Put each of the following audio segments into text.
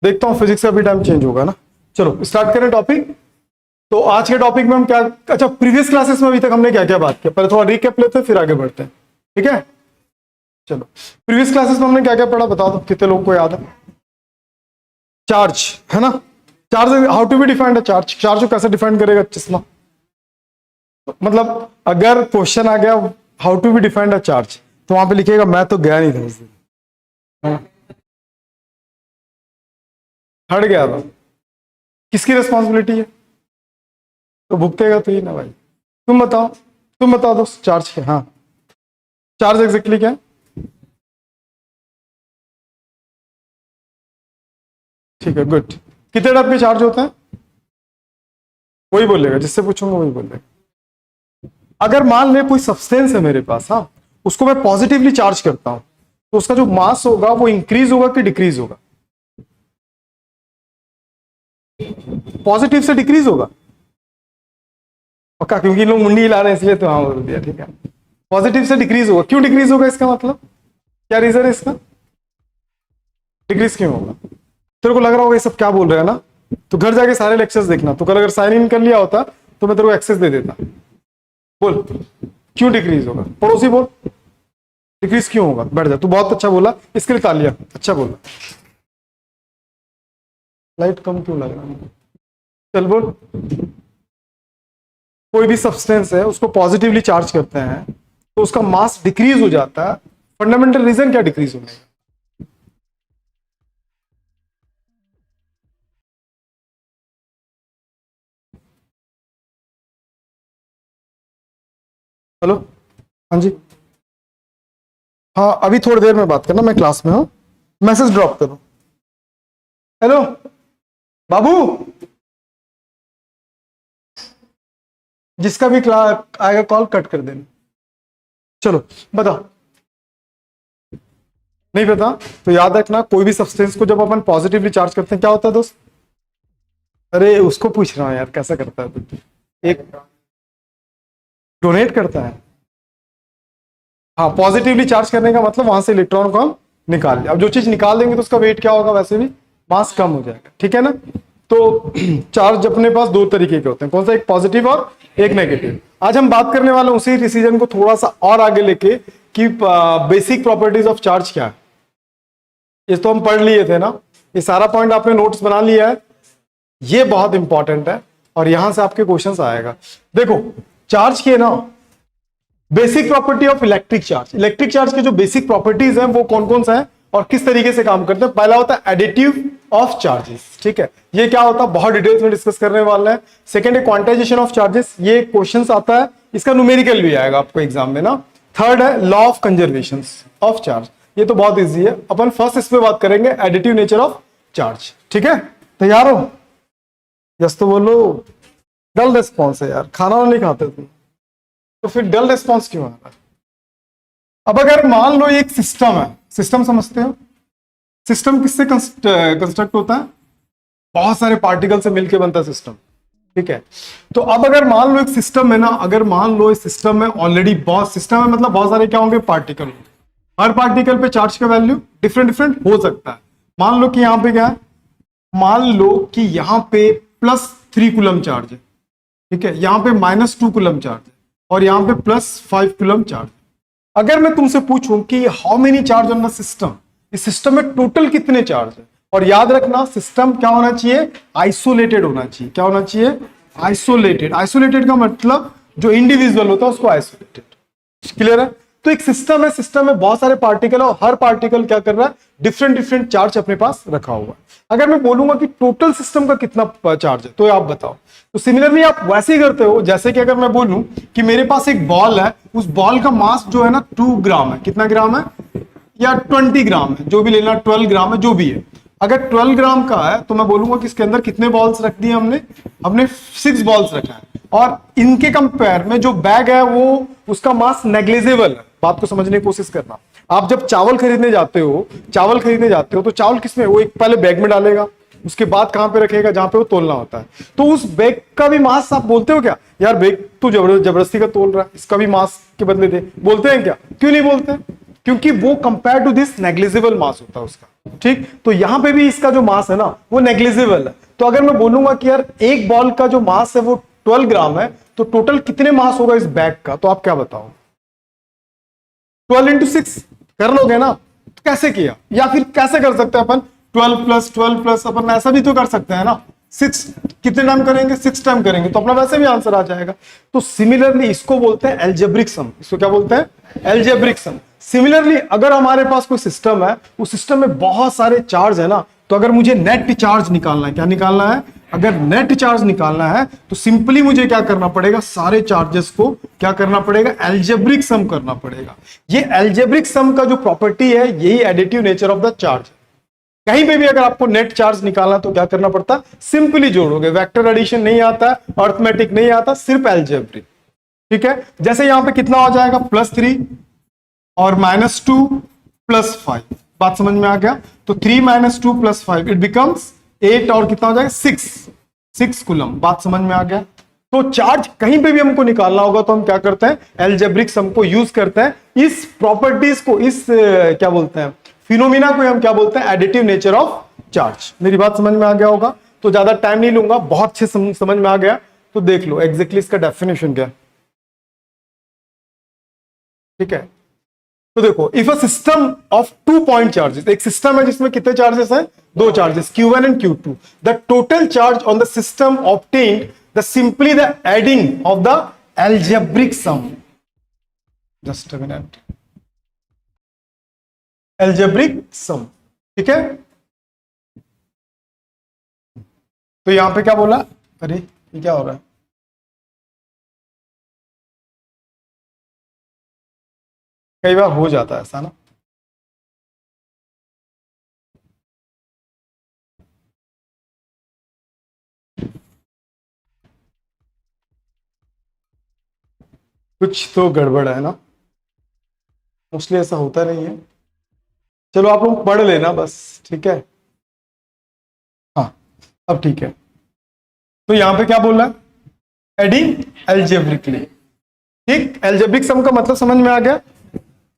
देखता हूँ फिजिक्स का भी टाइम चेंज होगा ना। चलो स्टार्ट करें टॉपिक। तो आज के टॉपिक में हम क्या, अच्छा प्रीवियस क्लासेस में अभी तक हमने क्या क्या बात किया, पहले थोड़ा रिकैप लेते हैं फिर आगे बढ़ते हैं, ठीक है। चलो प्रीवियस क्लासेस में हमने क्या क्या पढ़ा बता दो, कितने लोगों को याद है। चार्ज है ना, charge how to be defined charge, charge को कैसे डिफाइन करेगा चश्मा, मतलब अगर क्वेश्चन आ गया how to be defined a charge तो वहां पे लिखेगा मैं तो गया नहीं था उस दिन, हट गया था, किसकी रिस्पॉन्सिबिलिटी है, तो भुगतेगा तो ही ना भाई। तुम बता दो चार्ज क्या, हाँ चार्ज एग्जैक्टली क्या है। ठीक है गुड, कितने टाइप के चार्ज होते हैं वही बोलेगा, जिससे पूछूंगा वही बोलेगा। अगर मान ले कोई सब्सटेंस है मेरे पास, हाँ उसको मैं पॉजिटिवली चार्ज करता हूं तो उसका जो मास होगा वो इंक्रीज होगा कि डिक्रीज होगा, पॉजिटिव से डिक्रीज होगा पक्का, क्योंकि लोग मुंडी हिला रहे हैं इसलिए तो हाँ बोल दिया, ठीक है पॉजिटिव से डिक्रीज होगा। क्यों डिक्रीज होगा, इसका मतलब क्या रीजन है इसका, डिक्रीज क्यों होगा। तेरे को लग रहा होगा ये सब क्या बोल रहे हैं ना, तो घर जाके सारे लेक्चर्स देखना, तो कल अगर साइन इन कर लिया होता तो मैं तेरे को एक्सेस दे देता। बोल क्यों डिक्रीज होगा, पड़ोसी बोल डिक्रीज क्यों होगा, बैठ जा, तू बहुत अच्छा बोला इसके लिए तालियां, अच्छा बोला। लाइट कम क्यों लग रहा है, चल बोल। कोई भी सब्सटेंस है उसको पॉजिटिवली चार्ज करते हैं तो उसका मास डिक्रीज हो जाता है, फंडामेंटल रीजन क्या डिक्रीज होने का। हेलो, हाँ जी, हाँ अभी थोड़ी देर में बात करना, मैं क्लास में हूँ, मैसेज ड्रॉप करो। हेलो बाबू, जिसका भी क्लास आएगा कॉल कट कर देना। चलो बताओ, नहीं पता तो याद रखना, कोई भी सब्सटेंस को जब अपन पॉजिटिवली चार्ज करते हैं क्या होता है दोस्त, अरे उसको पूछ रहा हूं यार कैसा करता है तू, एक डोनेट करता है, हाँ पॉजिटिवली चार्ज करने का मतलब वहां से इलेक्ट्रॉन को हम निकाल लिया। अब जो चीज निकाल देंगे तो उसका वेट क्या होगा, वैसे भी मास कम हो जाएगा, ठीक है ना। तो चार्ज अपने पास दो तरीके के होते हैं, कौन सा, एक पॉजिटिव और एक नेगेटिव। आज हम बात करने वाले उसी डिसीजन को थोड़ा सा और आगे लेके कि बेसिक प्रॉपर्टीज ऑफ चार्ज क्या है। ये तो हम पढ़ लिए थे ना, ये सारा पॉइंट आपने नोट्स बना लिया है, ये बहुत इंपॉर्टेंट है और यहां से आपके क्वेश्चंस आएगा। देखो चार्ज के ना basic property of electric charge, electric charge के जो बेसिक प्रॉपर्टीज हैं वो कौन कौन सा है और किस तरीके से काम करते हैं। पहला होता है एडिटिव ऑफ चार्जेस, ठीक है, ये क्या होता है बहुत डिटेल्स में डिस्कस करने वाला है। सेकंड है क्वांटाइजेशन ऑफ चार्जेस, ये क्वेश्चंस आता है, इसका न्यूमेरिकल भी आएगा आपको एग्जाम में ना। थर्ड है law of conservation of charge, ये तो बहुत इजी है, अपन फर्स्ट इस पे बात करेंगे एडिटिव नेचर ऑफ चार्ज, ठीक है। तैयार हो, यस तो बोलो। डल रिस्पॉन्स है यार, खाना नहीं खाते तुम तो फिर डल रिस्पॉन्स क्यों आ रहा है। अब अगर मान लो एक सिस्टम है, सिस्टम समझते हो, सिस्टम किससे कंस्ट्रक्ट होता है, बहुत सारे पार्टिकल से मिलकर बनता है सिस्टम, ठीक है। तो अब अगर मान लो एक सिस्टम है ना, अगर मान लो इस सिस्टम में ऑलरेडी बहुत सिस्टम है, मतलब बहुत सारे क्या होंगे पार्टिकल, हर पार्टिकल पे चार्ज का वैल्यू डिफरेंट डिफरेंट हो सकता है। मान लो कि यहां पे क्या है, मान लो कि यहां पे +3 कूलम चार्ज है, ठीक है, यहां पे -2 कूलम चार्ज है और यहां पे +5 कूलम चार्ज। अगर मैं तुमसे पूछूं कि how many charge on the system, इस सिस्टम में टोटल कितने चार्ज है, और याद रखना सिस्टम क्या होना चाहिए, आइसोलेटेड होना चाहिए। क्या होना चाहिए, आइसोलेटेड। आइसोलेटेड का मतलब जो इंडिविजुअल होता है उसको आइसोलेटेड, क्लियर है। तो एक सिस्टम है, सिस्टम में बहुत सारे पार्टिकल है और हर पार्टिकल क्या कर रहा है, डिफरेंट डिफरेंट चार्ज अपने पास रखा हुआ है। अगर मैं बोलूंगा कि टोटल सिस्टम का कितना चार्ज है तो आप बताओ। तो सिमिलरली आप वैसे ही करते हो जैसे कि अगर मैं बोलूं कि मेरे पास एक बॉल है, उस बॉल का मास जो है ना 2 ग्राम है, कितना ग्राम है, या 20 ग्राम है, जो भी लेना, 12 ग्राम है, जो भी है। अगर 12 ग्राम का है तो मैं बोलूंगा कि इसके अंदर कितने बॉल्स रख दिए हमने 6 बॉल्स रखा है, और इनके कंपेयर में जो बैग है वो उसका मास नेग्लिजिबल है। बात को समझने की कोशिश करना। आप जब चावल खरीदने जाते हो तो चावल किसमें, वो एक पहले बैग में डालेगा, उसके बाद कहां पे रखेगा, जहां पे वो तोलना होता है। तो उस बैग का भी मास आप बोलते हो क्या, यार बैग तो जबरदस्ती का तोल रहा है, इसका भी मास के बदले दे, बोलते हैं क्या, क्यों नहीं बोलते, क्योंकि वो compare to this negligible mass होता है उसका, ठीक, तो यहां पे भी इसका जो मास है ना वो नेग्लिजिबल है। तो अगर मैं बोलूंगा कि यार एक बॉल का जो मास है वो 12 ग्राम है, तो टोटल कितने मास होगा इस बैग का, तो आप क्या बताओ? 12 इंटू 6 कर लोगे ना? तो कैसे किया, या फिर कैसे कर सकते हैं अपन? 12 प्लस अपन ऐसा भी तो कर सकते हैं ना, 6 कितने टाइम करेंगे? 6 टाइम करेंगे, तो अपना वैसे भी आंसर आ जाएगा। तो सिमिलरली इसको बोलते हैं एल्जेब्रिक सम। इसको क्या बोलते हैं? Algebraic sum. सिमिलरली अगर हमारे पास कोई सिस्टम है, उस सिस्टम में बहुत सारे चार्ज है ना, तो अगर मुझे नेट चार्ज निकालना है, क्या निकालना है? अगर नेट चार्ज निकालना है तो सिंपली मुझे क्या करना पड़ेगा? सारे चार्जेस को क्या करना पड़ेगा? एल्जेब्रिक सम करना पड़ेगा। ये एल्जेब्रिक सम का जो प्रॉपर्टी है, यही additive nature of the charge. कहीं पे भी अगर आपको नेट चार्ज निकालना तो क्या करना पड़ता? सिंपली जोड़ोगे, वेक्टर एडिशन नहीं आता, अर्थमेटिक नहीं आता, सिर्फ एल्जेब्रिक। ठीक है, जैसे यहां पे कितना हो जाएगा? +3 और -2 +5। बात समझ में आ गया? तो 3 - 2 +5 इट बिकम्स 8 और कितना हो जाएगा? 6 कूलम। बात समझ में आ गया? तो चार्ज कहीं पे भी हमको निकालना होगा तो हम क्या करते हैं? एल्जेब्रिक सम को यूज करते हैं। इस प्रॉपर्टीज को, इस क्या बोलते हैं, फिनोमिना को हम क्या बोलते हैं? Additive nature of charge. मेरी बात समझ में आ गया होगा? तो ज्यादा टाइम नहीं लूंगा, बहुत अच्छे समझ में आ गया। तो देख लो एग्जैक्टली इसका डेफिनेशन क्या है। ठीक है, तो देखो, if a system of 2 point charges, एक सिस्टम है जिसमें कितने चार्जेस हैं? 2 charges, Q1 and Q2। The total charge on the system obtained the simply the adding of the algebraic sum. Just a minute, algebraic sum. ठीक है, तो यहां पे क्या बोला? अरे ये क्या हो रहा है? कई बार हो जाता है ऐसा ना। कुछ तो गड़बड़ है ना, मोस्टली ऐसा होता नहीं है। चलो आप लोग पढ़ लेना बस, ठीक है। हाँ, अब ठीक है। तो यहां पे क्या बोल रहा है? Adding algebraically. ठीक, एल्जेब्रिक सम का मतलब समझ में आ गया?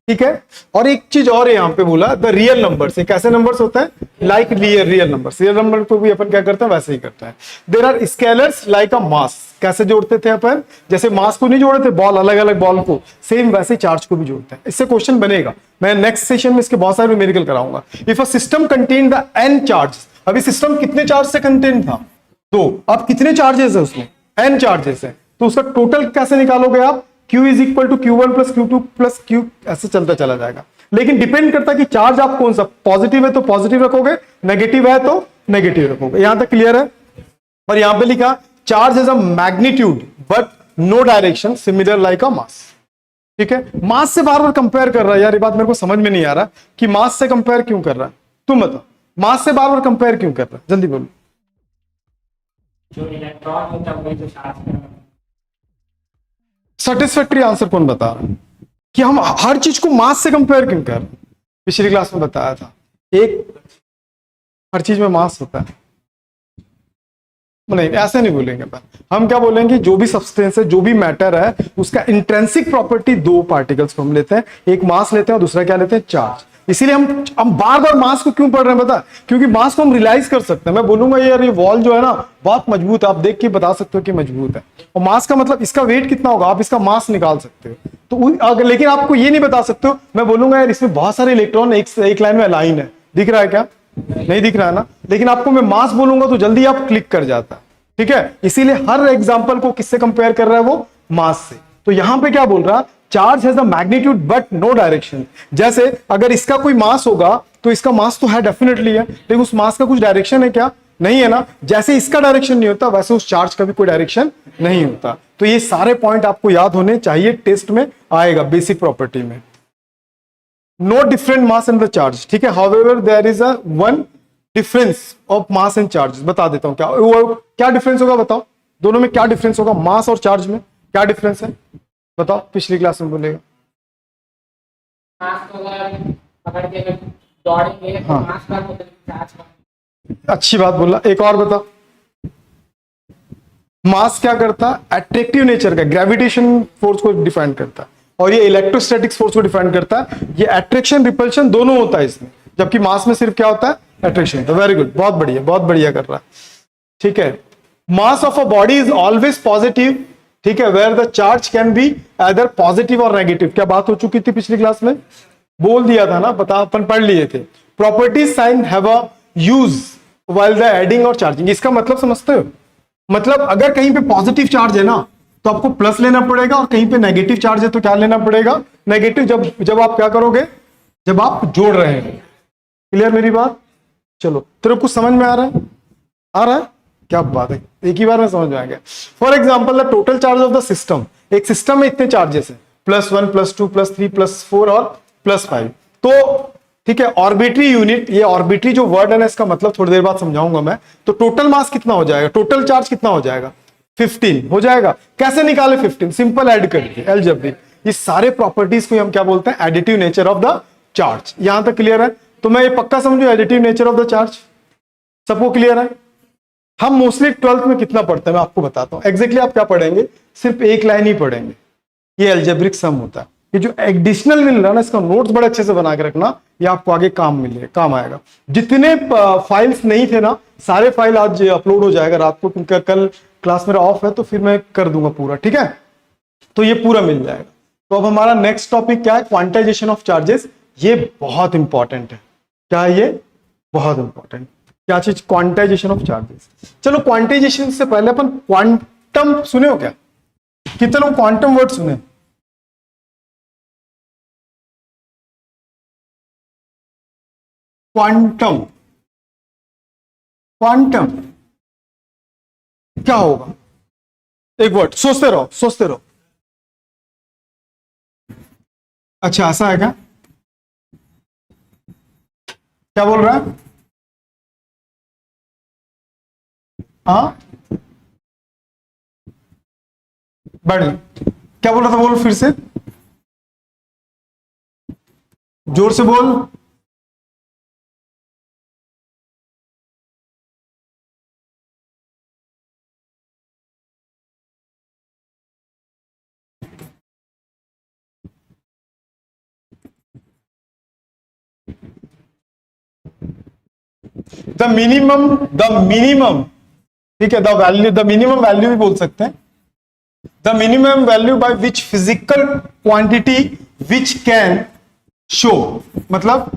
ठीक है, और एक चीज और यहां पे बोला, द रियल नंबर्स। कैसे नंबर्स होते हैं? Like real numbers. Real number को भी अपन क्या करते हैं? वैसे ही करते हैं। There are scalars like a mass. कैसे जोड़ते थे अपन? जैसे मास को नहीं जोड़े थे, बॉल, अलग अलग बॉल को, सेम वैसे चार्ज को भी जोड़ते हैं। इससे क्वेश्चन बनेगा, मैं नेक्स्ट सेशन में इसके बहुत सारे न्यूमेरिकल कराऊंगा। If a system contain the n charge, अभी सिस्टम कितने चार्ज से कंटेन था? 2। अब कितने चार्जेस है उसमें? n चार्जेस है, तो उसका टोटल कैसे निकालोगे आप? Q is equal to Q1 plus Q2 plus Q, ऐसे चलता चला जाएगा। लेकिन डिपेंड करता है कि चार्ज आप कौन सा, पॉजिटिव है तो पॉजिटिव रखोगे, नेगेटिव है तो नेगेटिव रखोगे। यहां तक क्लियर है? और यहां पे लिखा charge is a magnitude but no direction similar like a mass. ठीक है, मास से बार बार कंपेयर कर रहा है यार, ये बात मेरे को समझ में नहीं आ रहा कि मास से कंपेयर क्यों कर रहा है। तुम बताओ, मास से बार बार कंपेयर क्यों कर रहा है? जल्दी बोलो। जो इलेक्ट्रॉन होता है वही तो चार्ज कर रहा है। सेटिस्फैक्टरी आंसर कौन बता रहा है कि हम हर चीज को मास से कंपेयर क्यों कर रहे हैं? पिछली क्लास में बताया था, एक हर चीज में मास होता है। नहीं, ऐसे नहीं बोलेंगे अपन। हम क्या बोलेंगे? जो भी सब्सटेंस है, जो भी मैटर है, उसका इंट्रिंसिक प्रॉपर्टी 2 पार्टिकल्स को हम लेते हैं, एक मास लेते हैं और दूसरा क्या लेते हैं? चार्ज। इसीलिए हम बार बार मास को क्यों पढ़ रहे हैं पता? क्योंकि मास को हम रियलाइज कर सकते हैं। मैं बोलूंगा यार ये वॉल जो है ना बहुत मजबूत है, आप देख के बता सकते हो कि मजबूत है। और मास का मतलब इसका वेट कितना होगा, आप इसका मास निकाल सकते हो। तो लेकिन आपको ये नहीं बता सकते हो। मैं बोलूंगा यार इसमें बहुत सारे इलेक्ट्रॉन एक लाइन में अलाइन है, दिख रहा है क्या? नहीं दिख रहा है ना। लेकिन आपको मैं मास बोलूंगा तो जल्दी आप क्लिक कर जाता है। ठीक है, इसीलिए हर एग्जांपल को किससे कंपेयर कर रहा है? वो मास से। तो यहां पे क्या बोल रहा? Charge has the magnitude but no direction. जैसे अगर इसका कोई मास होगा तो इसका मास तो है, डेफिनेटली है, लेकिन उस मास का कुछ डायरेक्शन है क्या? नहीं है ना। जैसे इसका डायरेक्शन नहीं होता वैसे उस चार्ज का भी कोई डायरेक्शन नहीं होता। तो ये सारे पॉइंट आपको याद होने चाहिए, टेस्ट में आएगा बेसिक प्रॉपर्टी में। No different mass in the charge. ठीक है, however there is a one difference of mass and charge. बता देता हूं क्या डिफरेंस होगा, बताओ। दोनों में क्या डिफरेंस होगा? मास और चार्ज में क्या डिफरेंस है बताओ? पिछली क्लास में बोलेगा। मास को अगर दौड़ेंगे तो हाँ, मास का मतलब चार्ज का। अच्छी बात बोला। एक और बता। मास क्या करता? अट्रैक्टिव नेचर का, ग्रेविटेशन फोर्स को डिफाइन करता है, और ये इलेक्ट्रोस्टैटिक्स फोर्स को डिफाइन करता है। ये अट्रैक्शन रिपल्शन दोनों होता है इसमें। जबकि मास में सिर्फ क्या होता है, अट्रैक्शन। तो वेरी गुड, बहुत बढ़िया, बहुत बढ़िया कर रहा है। ठीक है, mass of a body is always positive, ठीक है, where the charge can be either positive और नेगेटिव। क्या बात हो चुकी थी पिछली क्लास में, बोल दिया था ना, बता, अपन पढ़ लिए थे। Properties sign have a use while the adding और चार्जिंग। इसका मतलब समझते हो, मतलब अगर कहीं पे पॉजिटिव चार्ज है ना तो आपको प्लस लेना पड़ेगा, और कहीं पे नेगेटिव चार्ज है तो क्या लेना पड़ेगा, नेगेटिव। जब आप क्या करोगे, जब आप जोड़ रहे हैं। क्लियर मेरी बात? चलो, तेरे को कुछ समझ में आ रहा है? आ रहा है? क्या बात है, एक ही बार में समझ में आ गया। For example the total charge of the system, एक सिस्टम में इतने चार्जेस है, +1 +2 +3 +4 और +5। तो ठीक है, ऑर्बिटरी यूनिट, ये ऑर्बिटरी जो वर्ड है ना, इसका मतलब थोड़ी देर बाद समझाऊंगा मैं। तो टोटल मास कितना हो जाएगा, टोटल चार्ज कितना हो जाएगा, 15 हो जाएगा। कैसे निकाले 15? सिंपल ऐड करके, अलजेब्रिक। ये सारे प्रॉपर्टीज को हम क्या बोलते हैं, additive nature of the charge. यहां तक क्लियर है? तो मैं ये पक्का समझू, additive nature of the charge सबको क्लियर है? हम मोस्टली 12th में कितना पढ़ते हैं मैं आपको बताता हूं। एग्जैक्टली आप क्या पढ़ेंगे, सिर्फ एक लाइन ही पढ़ेंगे, ये अलजेब्रिक सम होता है। ये जो एडिशनल मिल रहा है ना, इसका नोट्स बड़े अच्छे से बना के रखना, ये आपको आगे काम आएगा। जितने फाइल्स नहीं थे ना, सारे फाइल आज अपलोड हो जाएगा रात को, क्योंकि कल क्लास मेरा ऑफ है, तो फिर मैं कर दूंगा पूरा, ठीक है? तो ये पूरा मिल जाएगा। तो अब हमारा नेक्स्ट टॉपिक क्या है, क्वांटाइजेशन ऑफ चार्जेस। ये बहुत इंपॉर्टेंट है। क्या है ये? बहुत इंपॉर्टेंट। क्या चीज? Quantization of charges. चलो, क्वांटाइजेशन से पहले अपन क्वांटम सुने हो क्या? कितने लोग क्वांटम वर्ड सुने? क्वांटम, क्वांटम क्या होगा? एक वर्ड, सोचते रहो, सोचते रहो। अच्छा, ऐसा है क्या? क्या बोल रहा है? हाँ, बढ़िया। क्या बोल रहा था, बोल फिर से, जोर से बोल। द मिनिमम, ठीक है, the value, the minimum value भी बोल सकते हैं। The minimum value by which physical quantity which can show, मतलब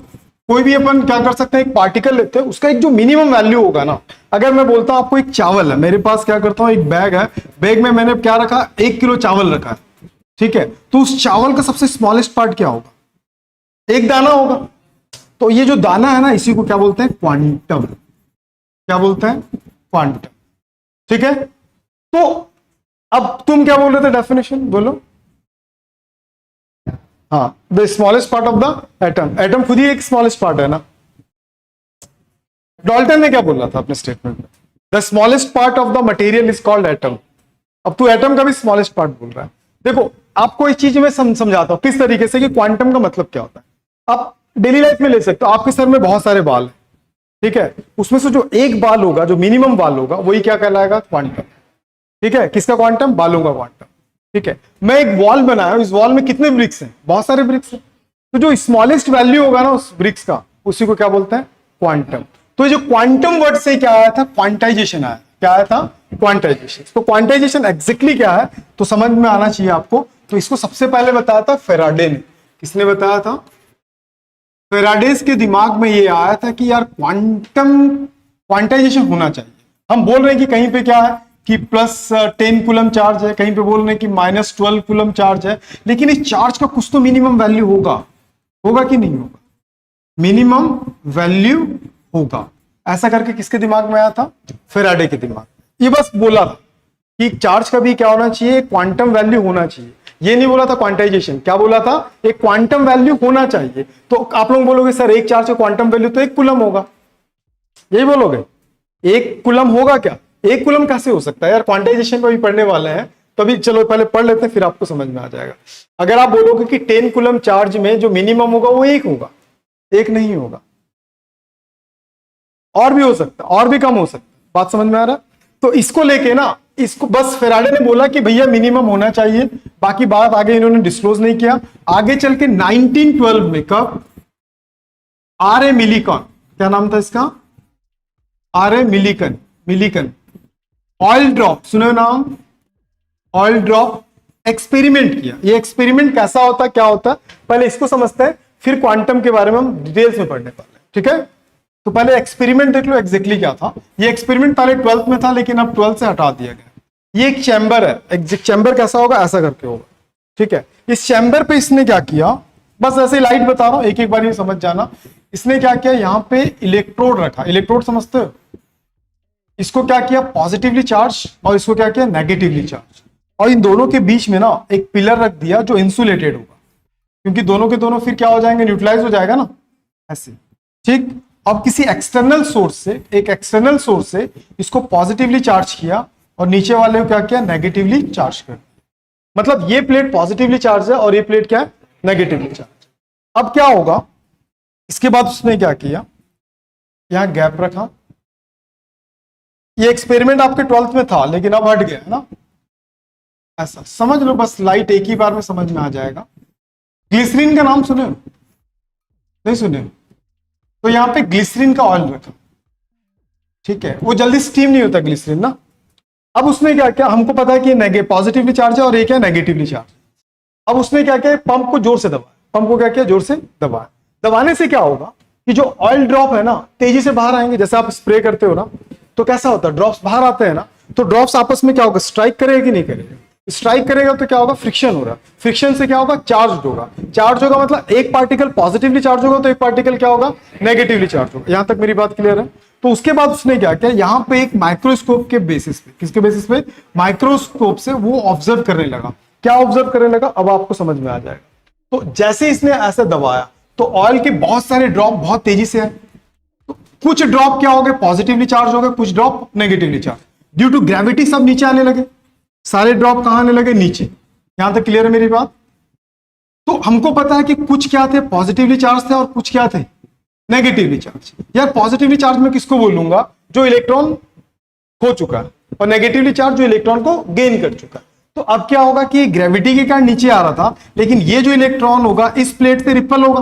कोई भी अपन क्या कर सकते हैं, एक पार्टिकल लेते हैं, उसका एक जो मिनिमम वैल्यू होगा ना। अगर मैं बोलता हूं आपको एक चावल है, मेरे पास क्या करता हूं, एक बैग है, बैग में मैंने क्या रखा, 1 किलो चावल रखा है, ठीक है? तो उस चावल का सबसे स्मॉलेस्ट पार्ट क्या होगा, एक दाना होगा। तो ये जो दाना है ना, इसी को क्या बोलते हैं, क्वांटम। क्या बोलते हैं? क्वांटम। ठीक है, तो अब तुम क्या बोल रहे थे, डेफिनेशन बोलो। हाँ, the smallest part of the atom. Atom खुद ही एक स्मॉलेस्ट पार्ट है ना। डाल्टन ने क्या बोला था अपने स्टेटमेंट में, the smallest part of the material is called atom. अब तू एटम का भी स्मॉलेस्ट पार्ट बोल रहा है। देखो, आपको इस चीज में समझाता हूं किस तरीके से कि क्वांटम का मतलब क्या होता है। आप डेली लाइफ में ले सकते हो, आपके सर में बहुत सारे बाल हैं, ठीक है, उसमें से जो एक बाल होगा, जो मिनिमम बाल होगा, वही क्या कहलाएगा, क्वांटम। ठीक है, किसका क्वांटम? बालों का क्वांटम। ठीक है, मैं एक वॉल बनाया, इस वॉल में कितने ब्रिक्स हैं, बहुत सारे ब्रिक्स हैं। तो जो स्मॉलेस्ट वैल्यू होगा ना उस ब्रिक्स का, उसी को क्या बोलते हैं, क्वांटम। तो जो क्वांटम वर्ड से क्या आया था, क्वांटाइजेशन आया। क्या आया था? क्वांटाइजेशन। तो क्वांटाइजेशन एग्जैक्टली क्या है तो समझ में आना चाहिए आपको। तो इसको सबसे पहले बताया था फेराडे ने। किसने बताया था? फेराडेस के दिमाग में ये आया था कि यार क्वांटाइजेशन होना चाहिए। हम बोल रहे हैं कि कहीं पे क्या है कि +10 कूलम चार्ज है, कहीं पे बोल रहे हैं कि -12 कूलम चार्ज है, लेकिन इस चार्ज का कुछ तो मिनिमम वैल्यू होगा। होगा कि नहीं होगा? मिनिमम वैल्यू होगा। ऐसा करके किसके दिमाग में आया था? फेराडे के दिमाग। ये बस बोला था कि चार्ज का भी क्या होना चाहिए, क्वांटम वैल्यू होना चाहिए। ये नहीं बोला था क्वांटाइजेशन। क्या बोला था? एक क्वांटम वैल्यू होना चाहिए। तो आप लोग बोलोगे सर एक चार्ज का क्वांटम वैल्यू तो 1 कूलम होगा, यही बोलोगे? 1 कूलम होगा क्या? 1 कूलम कैसे हो सकता है यार? क्वांटाइजेशन पर भी पढ़ने वाले हैं, तो अभी चलो पहले पढ़ लेते हैं, फिर आपको समझ में आ जाएगा। अगर आप बोलोगे कि 10 कूलम चार्ज में जो मिनिमम होगा वो 1 होगा, 1 नहीं होगा, और भी हो सकता है, और भी कम हो सकता है। बात समझ में आ रहा है? तो इसको लेके ना, इसको बस फेराडे ने बोला कि भैया मिनिमम होना चाहिए, बाकी बात आगे इन्होंने डिस्क्लोज नहीं किया। आगे चल के 1912 में, कब? आर ए मिलीकॉन, क्या नाम था इसका, आर ए मिलीकन, मिलीकन ऑयल ड्रॉप, सुनो नाम, ऑयल ड्रॉप एक्सपेरिमेंट किया। ये एक्सपेरिमेंट कैसा होता है, क्या होता है, पहले इसको समझते हैं, फिर क्वांटम के बारे में हम डिटेल्स में पढ़ने वाले हैं, ठीक है। तो पहले एक्सपेरिमेंट देख लो एग्जैक्टली क्या था। ये एक्सपेरिमेंट पहले 12th में था, लेकिन अब 12th से हटा दिया गया। ये एक चैम्बर है, एग्जैक्ट चैम्बर कैसा होगा, ऐसा करके होगा, ठीक है। इस चैम्बर पे इसने क्या किया, बस ऐसे लाइट बता रहा हूं, एक एक बार ये समझ जाना। इसने क्या किया, यहां पे इलेक्ट्रोड रखा, इलेक्ट्रोड समझते हो, इसको क्या किया पॉजिटिवली चार्ज, और इसको क्या किया नेगेटिवली चार्ज, और इन दोनों के बीच में ना एक पिलर रख दिया जो इंसुलेटेड होगा, क्योंकि दोनों के दोनों फिर क्या हो जाएंगे, न्यूट्रलाइज हो जाएगा ना, ऐसे, ठीक। अब किसी एक्सटर्नल सोर्स से, एक एक्सटर्नल सोर्स से इसको पॉजिटिवली चार्ज किया और नीचे वाले को क्या किया, नेगेटिवली चार्ज कर, मतलब ये प्लेट पॉजिटिवली चार्ज है और ये प्लेट क्या है, नेगेटिवली चार्ज। अब क्या होगा, इसके बाद उसने क्या किया, यहां गैप रखा। ये एक्सपेरिमेंट आपके 12th में था, लेकिन अब हट गया ना, ऐसा समझ लो, बस लाइट एक ही बार में समझ में आ जाएगा। ग्लिसरीन का नाम सुने हो, नहीं सुने हो? तो यहां पे ग्लिसरीन का ऑयल रखा, ठीक है, वो जल्दी स्टीम नहीं होता ग्लिसरीन ना। अब उसने क्या किया, हमको पता है कि पॉजिटिवली चार्ज है और एक है नेगेटिवली चार्ज। अब उसने क्या किया, पंप को जोर से दबाया, पंप को क्या किया, जोर से दबाया। दबाने से क्या होगा कि जो ऑयल ड्रॉप है ना तेजी से बाहर आएंगे, जैसे आप स्प्रे करते हो ना, तो कैसा होता है, ड्रॉप्स बाहर आते हैं ना, तो ड्रॉप्स आपस में क्या होगा, स्ट्राइक करेगा कि नहीं करेगा, स्ट्राइक करेगा तो क्या होगा, फ्रिक्शन हो रहा है, फ्रिक्शन से क्या होगा, चार्ज होगा, चार्ज होगा मतलब एक पार्टिकल पॉजिटिवली चार्ज होगा तो एक पार्टिकल क्या होगा, नेगेटिवली चार्ज होगा। यहां तक मेरी बात क्लियर है। तो उसके बाद उसने क्या किया, यहां पे एक माइक्रोस्कोप के बेसिस पे, किसके बेसिस पे, माइक्रोस्कोप से वो ऑब्जर्व करने लगा। क्या ऑब्जर्व करने लगा, अब आपको समझ में आ जाएगा। तो जैसे इसने ऐसे दबाया तो ऑयल के बहुत सारे ड्रॉप बहुत तेजी से आए। तो कुछ ड्रॉप क्या हो गए, पॉजिटिवली चार्ज हो गए, कुछ drop negatively charge, due to gravity सब नीचे आने लगे, सारे ड्रॉप कहां आने लगे, नीचे। यहां तक क्लियर है मेरी बात। तो हमको पता है कि कुछ क्या थे, पॉजिटिवली चार्ज थे और कुछ क्या थे, नेगेटिवली चार्ज। यार पॉजिटिवली चार्ज में किसको बोलूंगा, जो इलेक्ट्रॉन खो चुका है, और नेगेटिवली चार्ज जो इलेक्ट्रॉन को गेन कर चुका है। तो अब क्या होगा कि ग्रेविटी के कारण नीचे आ रहा था, लेकिन ये जो इलेक्ट्रॉन होगा इस प्लेट से रिपल होगा।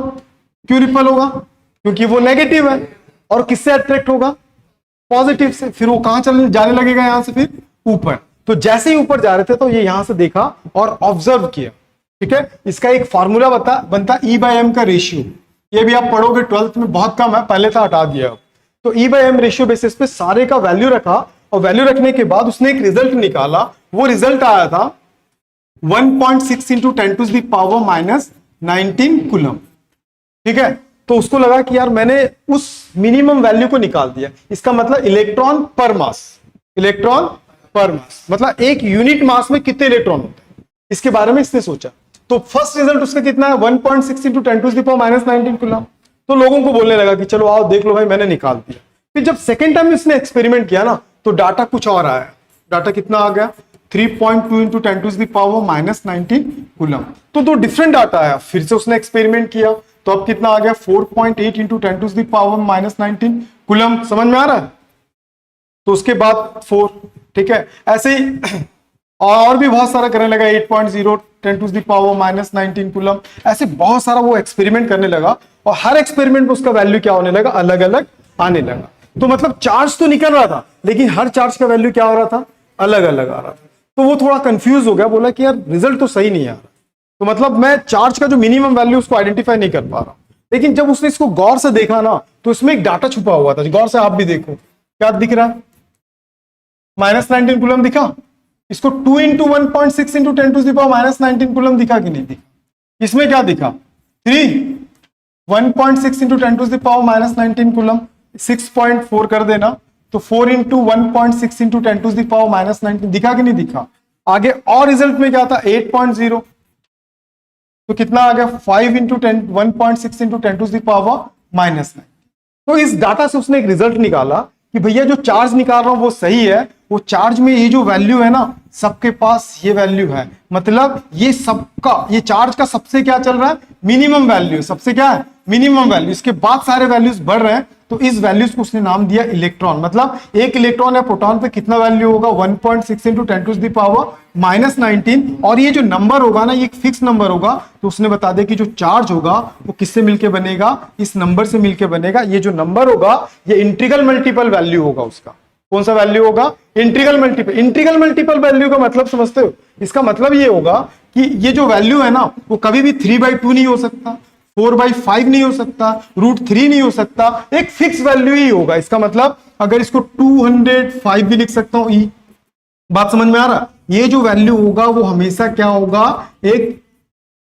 क्यों रिपल होगा, क्योंकि वो नेगेटिव है, और किससे अट्रैक्ट होगा, पॉजिटिव से। फिर वो कहां चलने जाने लगेगा, यहां से फिर ऊपर। तो जैसे ही ऊपर जा रहे थे तो ये यहां से देखा और ऑब्जर्व किया, ठीक है। इसका एक फॉर्मूला बनता E/m का रेशियो, ये भी आप पढ़ोगे 12th में, बहुत कम है, पहले था हटा दिया। तो E/m रेशियो बेसिस पे सारे का वैल्यू रखा, और वैल्यू रखने के बाद उसने एक रिजल्ट निकाला। वो रिजल्ट आया था 1.6 इंटू 10⁻⁻19 कूलम, ठीक है। तो उसको लगा कि यार मैंने उस मिनिमम वैल्यू को निकाल दिया। इसका मतलब इलेक्ट्रॉन पर मास, इलेक्ट्रॉन पर मास मतलब एक यूनिट मास में कितने इलेक्ट्रॉन होते हैं, इसके बारे में इसने सोचा। तो फर्स्ट रिजल्ट उसका कितना है, 1.6 इंटू 10⁻⁻19 कूलम। तो लोगों को बोलने लगा कि चलो आओ देख लो भाई, मैंने निकाल दिया। फिर जब सेकेंड टाइम इसने एक्सपेरिमेंट किया ना, तो डाटा कुछ और आया। डाटा कितना आ गया, 3.2 इंटू 10⁻⁻19 कूलम। तो दो डिफरेंट डाटा आया। फिर से उसने एक्सपेरिमेंट किया, तो अब कितना आ गया, 4.8 इंटू 10⁻⁻19 कूलम। समझ में आ रहा है। तो उसके बाद 4, ठीक है। ऐसे ही और भी बहुत सारा करने लगा, 8.0 10⁻⁻19 कूलम। ऐसे बहुत सारा वो एक्सपेरिमेंट करने लगा, और हर एक्सपेरिमेंट में उसका वैल्यू क्या होने लगा, अलग अलग आने लगा। तो मतलब चार्ज तो निकल रहा था, लेकिन हर चार्ज का वैल्यू क्या हो रहा था, अलग अलग आ रहा था। तो वो थोड़ा कंफ्यूज हो गया, बोला कि यार रिजल्ट तो सही नहीं आ रहा। तो मतलब मैं चार्ज का जो मिनिमम वैल्यू उसको आइडेंटिफाई नहीं कर पा रहा। लेकिन जब उसने इसको गौर से देखा ना, तो इसमें एक डाटा छुपा हुआ था। गौर से आप भी देखो, क्या दिख रहा है, -19 कूलम दिखा। इसको 2 इंटू 1.6 इंटू 10⁻⁻19 कूलम दिखा कि नहीं दिखा। इसमें क्या दिखा, 3 1.6 इंटू 10⁻⁻19 कूलम, 6.4 कर देना, तो 4 इंटू 1.6 इंटू 10⁻⁻19 दिखा कि नहीं दिखा। आगे और रिजल्ट में क्या था, 8.0, तो कितना आ गया, 5 इंटू 1.6 इंटू 10⁻⁻9। तो इस डाटा से उसने एक रिजल्ट निकाला कि भैया जो चार्ज निकाल रहा हूं वो सही है, वो चार्ज में ये जो वैल्यू है ना, सबके पास ये वैल्यू है, मतलब ये सबका, ये चार्ज का सबसे क्या चल रहा है, मिनिमम वैल्यू, सबसे क्या है, मिनिमम वैल्यू, इसके बाद सारे वैल्यूज बढ़ रहे हैं, तो इस वैल्यूज को उसने नाम दिया इलेक्ट्रॉन। मतलब एक इलेक्ट्रॉन या प्रोटॉन पे कितना वैल्यू होगा, 1.6 इंटू 10⁻⁻⁹, और ये जो नंबर होगा ना, ये एक फिक्स नंबर होगा, तो उसने बता दिया कि जो चार्ज होगा वो किससे मिलके बनेगा, इस नंबर से मिलके बनेगा। ये जो नंबर होगा ये इंटीग्रल मल्टीपल वैल्यू होगा उसका। कौन सा वैल्यू होगा, integral multiple. Integral multiple value का मतलब समझते हो, इसका मतलब ये होगा कि ये जो वैल्यू है ना, वो कभी भी 3/2 नहीं हो सकता, 4/5 नहीं हो सकता, √3 नहीं हो सकता, एक फिक्स वैल्यू ही होगा। इसका मतलब अगर इसको 205 भी लिख सकता हूं, बात समझ में आ रहा, ये जो वैल्यू होगा वो हमेशा क्या होगा, एक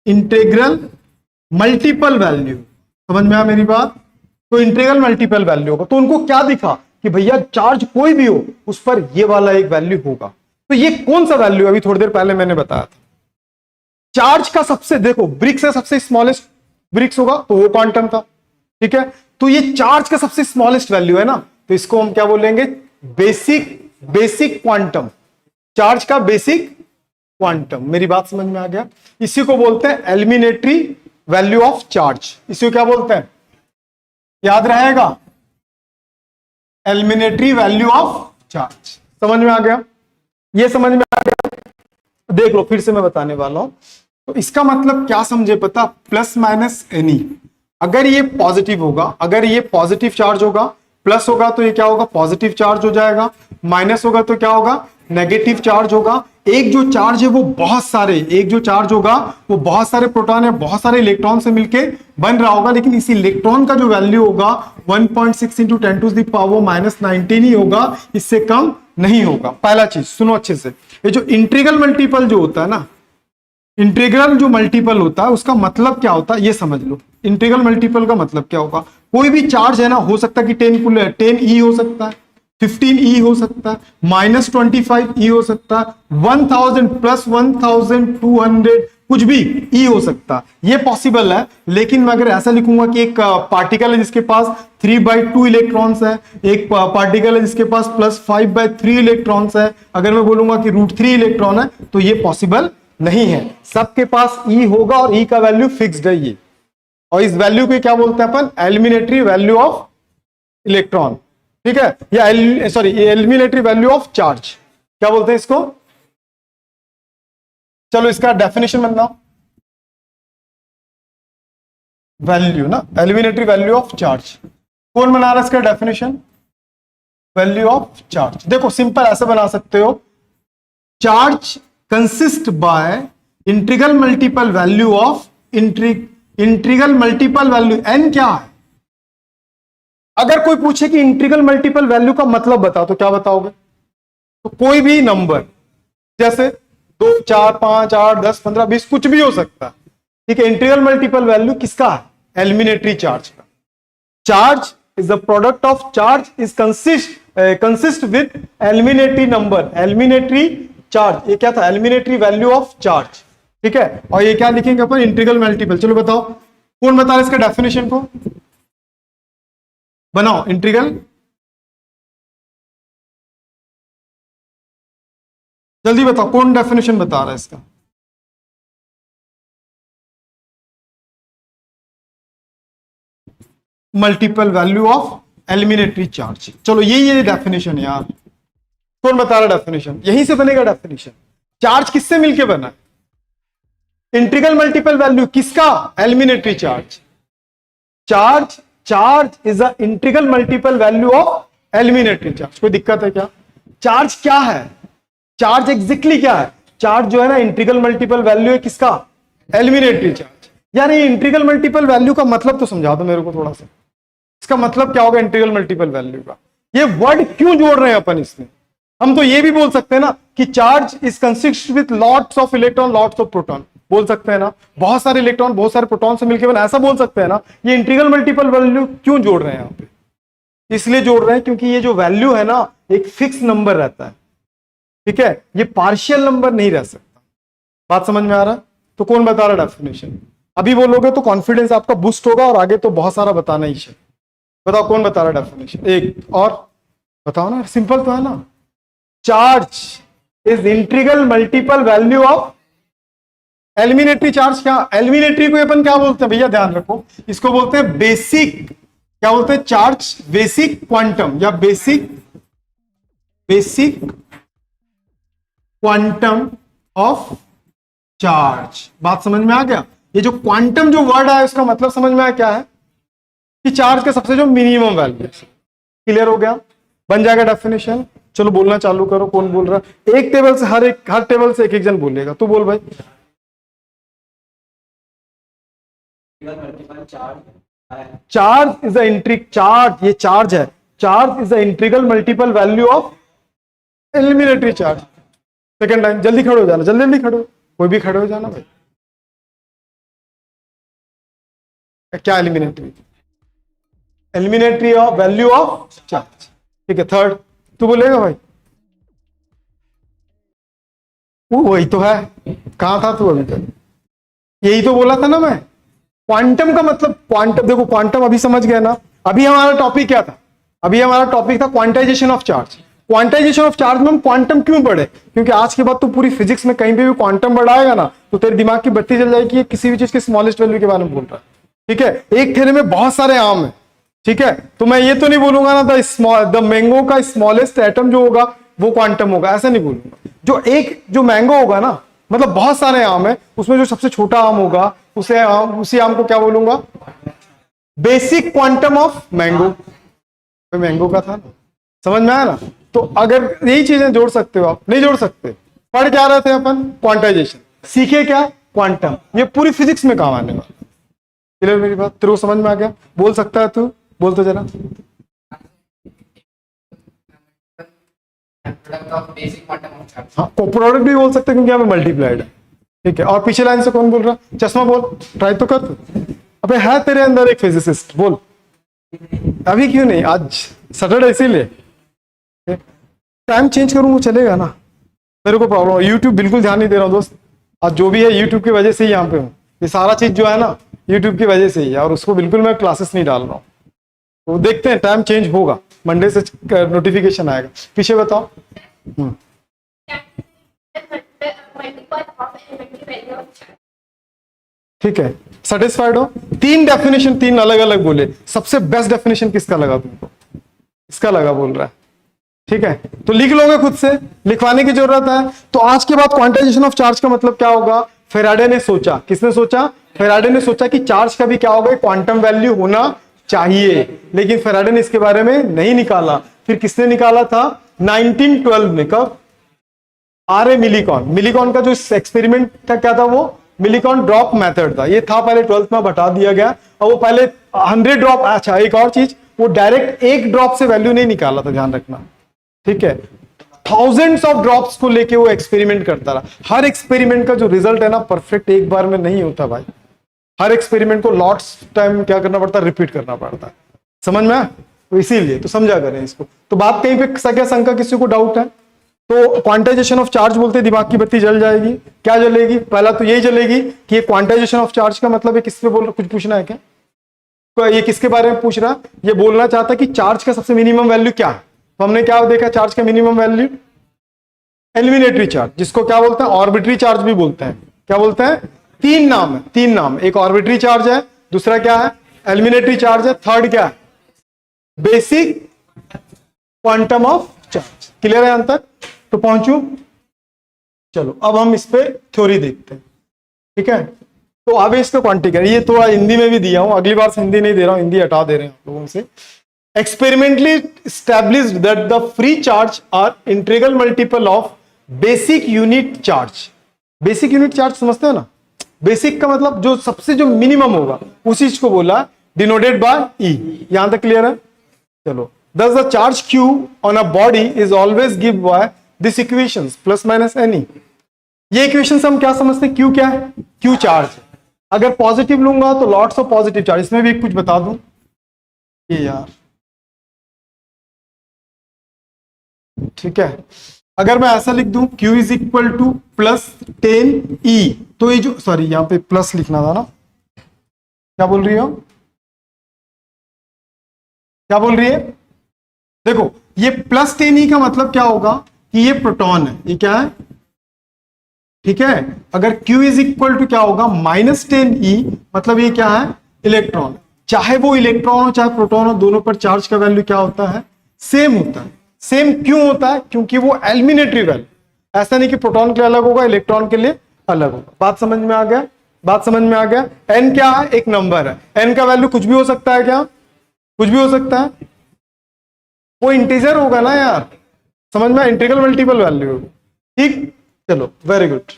इंटीग्रल मल्टीपल वैल्यू। समझ में आ मेरी बात, तो इंटीग्रल मल्टीपल वैल्यू होगा। तो उनको क्या दिखा कि भैया चार्ज कोई भी हो उस पर ये वाला एक वैल्यू होगा। तो ये कौन सा वैल्यू, अभी थोड़ी देर पहले मैंने बताया था, चार्ज का सबसे, देखो ब्रिक्स है सबसे स्मॉलेस्ट ब्रिक्स होगा, तो वो क्वांटम था, ठीक है। तो ये चार्ज का सबसे स्मॉलेस्ट वैल्यू है ना, तो इसको हम क्या बोलेंगे, बेसिक क्वांटम, चार्ज का बेसिक क्वांटम। मेरी बात समझ में आ गया। इसी को बोलते हैं एलिमिनेटरी वैल्यू ऑफ चार्ज। इसी को क्या बोलते हैं, याद रहेगा, एलिमिनेटरी वैल्यू ऑफ चार्ज। समझ में आ गया, ये समझ में आ गया। देख लो फिर से मैं बताने वाला हूं। तो इसका मतलब क्या समझे, पता, प्लस माइनस एनी, अगर ये पॉजिटिव होगा, अगर ये पॉजिटिव चार्ज होगा, प्लस होगा तो ये क्या होगा, पॉजिटिव चार्ज हो जाएगा, माइनस होगा तो क्या होगा, नेगेटिव चार्ज होगा। एक जो चार्ज है वो बहुत सारे, एक जो चार्ज होगा वो बहुत सारे प्रोटॉन या बहुत सारे इलेक्ट्रॉन से मिलके बन रहा होगा, लेकिन इस इलेक्ट्रॉन का जो वैल्यू होगा 1.6 इंटू 10⁻⁻⁻⁹ ही होगा, इससे कम नहीं होगा। पहला चीज सुनो अच्छे से, ये जो इंटीग्रल मल्टीपल जो होता है ना, इंटीग्रल जो मल्टीपल होता है उसका मतलब क्या होता है ये समझ लो। इंटीग्रल मल्टीपल का मतलब क्या होगा, कोई भी चार्ज है ना, हो सकता है कि 10 ई हो सकता है, 15 ई हो सकता है, -25 ई हो सकता है, 1000 प्लस 1200 कुछ भी ई हो सकता है, ये पॉसिबल है। लेकिन मैं अगर ऐसा लिखूंगा कि एक पार्टिकल है जिसके पास 3/2 इलेक्ट्रॉन्स है, एक पार्टिकल है जिसके पास +5/3 इलेक्ट्रॉन्स है, अगर मैं बोलूंगा कि √3 इलेक्ट्रॉन है, तो ये पॉसिबल नहीं है। सबके पास ई होगा और ई का वैल्यू फिक्स्ड है ये, और इस वैल्यू को क्या बोलते हैं अपन, एलिमिनेटरी वैल्यू ऑफ इलेक्ट्रॉन, ठीक है, या एलिमिनेटरी वैल्यू ऑफ चार्ज, क्या बोलते हैं इसको। चलो इसका डेफिनेशन बनाओ, वैल्यू ना, एलिमिनेटरी वैल्यू ऑफ चार्ज। कौन बना रहा है इसका डेफिनेशन, वैल्यू ऑफ चार्ज। देखो सिंपल ऐसे बना सकते हो, charge consist by integral multiple value of integral multiple value N क्या है। अगर कोई पूछे कि इंटीग्रल मल्टीपल वैल्यू का मतलब बताओ, तो क्या बताओगे, तो कोई भी नंबर, जैसे 2 4 5 8 10 15 20 कुछ भी हो सकता है, ठीक है। इंटीग्रल मल्टीपल वैल्यू किसका है, एलिमिनेटरी चार्ज का। Charge is the product of charge is consist with एलिमिनेटरी number, एलिमिनेटरी charge, ये क्या था, एलिमिनेटरी वैल्यू ऑफ चार्ज, ठीक है। और ये क्या लिखेंगे अपन, इंटीग्रल मल्टीपल। चलो बताओ कौन बता रहा है इसका डेफिनेशन को, बनाओ इंटीग्रल, जल्दी बताओ कौन डेफिनेशन बता रहा है इसका। Multiple value of एलिमिनेटरी charge. चलो ये डेफिनेशन है यार, कौन बता रहा डेफिनेशन, यहीं से बनेगा डेफिनेशन। चार्ज किससे मिलके बना है, इंटीग्रल मल्टीपल वैल्यू किसका, एलिमिनेटरी charge. Charge is a integral multiple value of एलिमिनेटरी charge. कोई दिक्कत है क्या, चार्ज क्या है, चार्ज एग्जैक्टली क्या है, चार्ज जो है ना इंटीग्रल मल्टीपल वैल्यू है किसका, एलिमिनेटरी चार्ज। यार ये इंटीग्रल मल्टीपल वैल्यू का मतलब तो समझा दो मेरे को थोड़ा सा, इसका मतलब क्या होगा इंटीग्रल मल्टीपल वैल्यू का, ये वर्ड क्यों जोड़ रहे हैं अपन इसमें। हम तो ये भी बोल सकते हैं ना कि charge is consist with lots of electron lots of proton, बोल सकते हैं ना, बहुत सारे इलेक्ट्रॉन बहुत सारे प्रोटॉन से मिलकर बना, ऐसा बोल सकते हैं ना। ये इंटीग्रल मल्टीपल वैल्यू क्यों जोड़ रहे हैं यहाँ पे, इसलिए जोड़ रहे हैं क्योंकि ये जो वैल्यू है ना एक फिक्स नंबर रहता है, ठीक है, ये पार्शियल नंबर नहीं रह सकता। बात समझ में आ रहा है, तो कौन बता रहा डेफिनेशन, अभी बोलोगे तो कॉन्फिडेंस आपका बूस्ट होगा और आगे तो बहुत सारा बताना ही है। बताओ कौन बता रहा डेफिनेशन, एक और बताओ ना, सिंपल तो है ना। Charge is integral multiple value of एलिमिनेटरी charge. क्या एलिमिनेटरी को अपन क्या बोलते हैं भैया, ध्यान रखो, इसको बोलते हैं बेसिक, क्या बोलते हैं, चार्ज बेसिक क्वांटम या बेसिक क्वांटम ऑफ चार्ज। बात समझ में आ गया? ये जो क्वांटम जो वर्ड है उसका मतलब समझ में आया क्या है कि चार्ज का सबसे जो मिनिमम वैल्यू। क्लियर हो गया? बन जाएगा डेफिनेशन। चलो बोलना चालू करो, कौन बोल रहा है? एक टेबल से हर टेबल से एक जन बोलेगा। तू बोल भाई। चार्ज इज अ इंट्रिक चार्ज, ये चार्ज है, charge is a integral multiple value of एलिमिनेटरी charge. Second time, जल्दी खड़े हो जाना, जल्दी जल्दी खड़े हो, कोई भी खड़े हो जाना भाई। क्या एलिमिनेटरी? एलिमिनेटरी ऑफ वैल्यू ऑफ चार्ज। ठीक है, थर्ड तू बोलेगा भाई। वो वही तो है, कहां था तू अभी तक? यही तो बोला था ना मैं। क्वांटम का मतलब, क्वांटम देखो, क्वांटम अभी समझ गए ना। अभी हमारा टॉपिक क्या था? अभी हमारा टॉपिक था quantization of charge. Quantization of charge में हम क्वांटम क्यों पढ़े? क्योंकि आज के बाद तो पूरी फिजिक्स में कहीं पे भी क्वांटम बढ़ाएगा ना तो तेरे दिमाग की बत्ती जल जाएगी, ये किसी भी चीज के स्मॉलेस्ट वैल्यू के बारे में बोल रहा है। ठीक है, एक थैले में बहुत सारे आम है, ठीक है, तो मैं ये तो नहीं बोलूंगा ना द मैंगो का स्मॉलेस्ट एटम जो होगा वो क्वांटम होगा, ऐसा नहीं बोलूंगा। जो मैंगो होगा ना, मतलब बहुत सारे आम है, उसमें जो सबसे छोटा आम होगा उसी आम को क्या बोलूंगा? Basic quantum of mango. Mango का था ना, समझ में आया ना? तो अगर यही चीजें जोड़ सकते हो आप, नहीं जोड़ सकते। पढ़ क्या रहे थे अपन? क्वांटाइजेशन। सीखे क्या? क्वांटम। ये पूरी फिजिक्स में काम आने वाला। क्लियर मेरी बात? तेरे को समझ में आ गया? बोल सकता है तू, बोल तो जरा। हाँ, को प्रोडक्ट भी बोल सकते हैं क्योंकि यहाँ पे मल्टीप्लाइड है। ठीक है, और पीछे लाइन से कौन बोल रहा? चश्मा बोल, ट्राई तो कर तू। अबे है तेरे अंदर एक फिजिसिस्ट, बोल। अभी क्यों नहीं? आज सैटरडे इसीलिए। टाइम चेंज करूँ वो चलेगा ना? मेरे को प्रॉब्लम है, यूट्यूब बिल्कुल ध्यान नहीं दे रहा हूँ दोस्त। आज जो भी है यूट्यूब की वजह से ही यहाँ पे हूँ। ये सारा चीज जो है ना यूट्यूब की वजह से ही है, और उसको बिल्कुल मैं क्लासेस नहीं डाल रहा हूँ। तो देखते हैं, टाइम चेंज होगा, मंडे से नोटिफिकेशन आएगा। पीछे बताओ। ठीक है, सेटिस्फाइड हो? तीन डेफिनेशन, तीन अलग अलग बोले। सबसे बेस्ट डेफिनेशन किसका लगा तुमको? इसका लगा बोल रहा है। ठीक है, तो लिख लोगे खुद से, लिखवाने की जरूरत है। तो आज के बाद क्वांटाइजेशन ऑफ चार्ज का मतलब क्या होगा? फेराडे ने सोचा, किसने सोचा? फेराडे ने सोचा कि चार्ज का भी क्या होगा? क्वांटम वैल्यू होना चाहिए, लेकिन फेराडे ने इसके बारे में नहीं निकाला। फिर किसने निकाला था? 1912 में। कब? आर मिलीकॉन। मिलीकॉन का जो एक्सपेरिमेंट था क्या था? वो मिलीकॉन ड्रॉप मेथड था। ये था पहले 12th में, बता दिया गया। और वो पहले 100 ड्रॉप, अच्छा एक और चीज, वो डायरेक्ट एक ड्रॉप से वैल्यू नहीं निकाला था, ध्यान रखना। ठीक है, थाउजेंड्स ऑफ ड्रॉप्स को लेके वो एक्सपेरिमेंट करता रहा। हर एक्सपेरिमेंट का जो रिजल्ट है ना परफेक्ट एक बार में नहीं होता भाई। हर एक्सपेरिमेंट को लॉट्स टाइम क्या करना पड़ता है? रिपीट करना पड़ता है। समझ में? तो इसीलिए तो समझा करें इसको। तो बात कहीं पे सके शंका किसी को डाउट है तो क्वांटाइजेशन ऑफ चार्ज बोलते दिमाग की बत्ती जल जाएगी। क्या जलेगी? पहला तो यही जलेगी कि ये क्वांटाइजेशन ऑफ चार्ज का मतलब है। किस पे बोल रहा? कुछ पूछना है क्या? तो ये किसके बारे में पूछ रहा? ये बोलना चाहता कि चार्ज का सबसे मिनिमम वैल्यू क्या है। तो हमने क्या देखा? चार्ज का मिनिमम वैल्यू एलिमिनेटरी चार्ज, जिसको क्या बोलते हैं? ऑर्बिटरी चार्ज भी बोलते हैं। क्या बोलते हैं? तीन नाम है, तीन नाम। एक ऑर्बिटरी चार्ज है, दूसरा क्या है? एलिमिनेटरी चार्ज है, थर्ड क्या है? Basic quantum of charge. Clear है यहां तक? तो पहुंचू? चलो अब हम इस पे थ्योरी देखते हैं। ठीक है, तो अब इसको क्वांटिफाई, ये थोड़ा हिंदी में भी दिया हूं, अगली बार से हिंदी नहीं दे रहा हूं, हिंदी हटा दे रहे हैं लोगों से। Experimentally established that the free charge are integral multiple of basic unit charge. Basic unit charge समझते हो ना? बेसिक का मतलब जो सबसे जो मिनिमम होगा उसी चीज को बोला, डिनोटेड बाय ई। यहां तक क्लियर है? चलो, thus the charge q on a body is always given by this equations plus minus any। ये इक्वेशन से हम क्या समझते हैं? q क्या है? q charge. अगर पॉजिटिव लूंगा तो लॉट्स ऑफ पॉजिटिव चार्ज। इसमें भी कुछ बता दूं ये यार, ठीक है, अगर मैं ऐसा लिख दूं q is equal two plus 10e, तो ये जो, सॉरी यहां पे प्लस लिखना था ना, क्या बोल रही हो? क्या बोल रही है? देखो, ये प्लस 10e का मतलब क्या होगा कि ये प्रोटॉन है, ये क्या है, ठीक है। अगर Q इज इक्वल टू क्या होगा, -10e, मतलब ये क्या है, इलेक्ट्रॉन। चाहे वो इलेक्ट्रॉन हो चाहे प्रोटॉन हो, दोनों पर चार्ज का वैल्यू क्या होता है, सेम होता है। सेम क्यों होता है, क्योंकि वो एलिमिनेटरी वैल्यू, ऐसा नहीं कि प्रोटॉन के लिए अलग होगा इलेक्ट्रॉन के लिए अलग होगा। बात समझ में आ गया, बात समझ में आ गया। n क्या है, एक नंबर है, n का वैल्यू कुछ भी हो सकता है, क्या कुछ भी हो सकता है, वो इंटीजर होगा ना यार, समझ में, इंटीग्रल मल्टीपल वैल्यू होगा, ठीक। चलो वेरी गुड।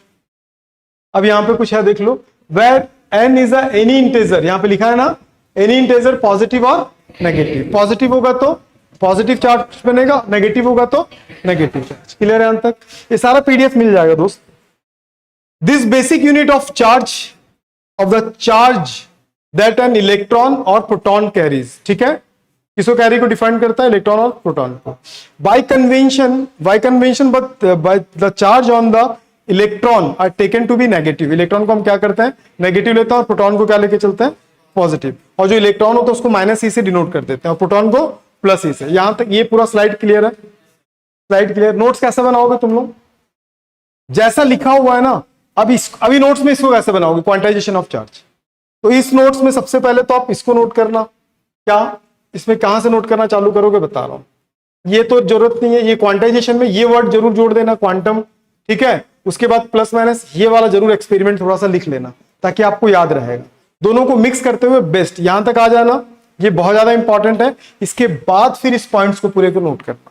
अब यहां पे कुछ है, देख लो, where n is any integer, यहां पे लिखा है ना, एनी इंटीजर पॉजिटिव और नेगेटिव, पॉजिटिव होगा तो पॉजिटिव चार्ज बनेगा, नेगेटिव होगा तो नेगेटिव चार्ज। क्लियर है यहां तक, ये सारा पीडीएफ मिल जाएगा दोस्त। This basic unit of charge of the charge that an electron और प्रोटॉन कैरीज, ठीक है, किसको कैरी को डिफाइन करता है, इलेक्ट्रॉन और प्रोटॉन को। By convention but by the charge on the electron are taken to be negative, electron को हम क्या करते हैं, नेगेटिव लेते हैं, और प्रोटॉन को क्या लेके चलते हैं, पॉजिटिव। और जो इलेक्ट्रॉन होता है उसको -e से डिनोट कर देते हैं, और प्रोटॉन को +e से। यहां तक ये पूरा स्लाइड क्लियर है, स्लाइड क्लियर। नोट्स कैसे बनाओगे तुम लोग, जैसा लिखा हुआ है ना, अभी नोट्स में इसको कैसे बनाओगे, क्वांटाइजेशन ऑफ चार्ज। तो इस नोट्स में सबसे पहले तो आप इसको नोट करना, क्या इसमें कहां से नोट करना चालू करोगे बता रहा हूं, ये तो जरूरत नहीं है, ये क्वांटाइजेशन में ये वर्ड जरूर जोड़ देना, क्वांटम, ठीक है। उसके बाद +- ये वाला जरूर एक्सपेरिमेंट थोड़ा सा लिख लेना, ताकि आपको याद रहेगा। दोनों को मिक्स करते हुए बेस्ट, यहां तक आ जाना, ये बहुत ज्यादा इंपॉर्टेंट है। इसके बाद फिर इस पॉइंट्स को पूरे को नोट करना,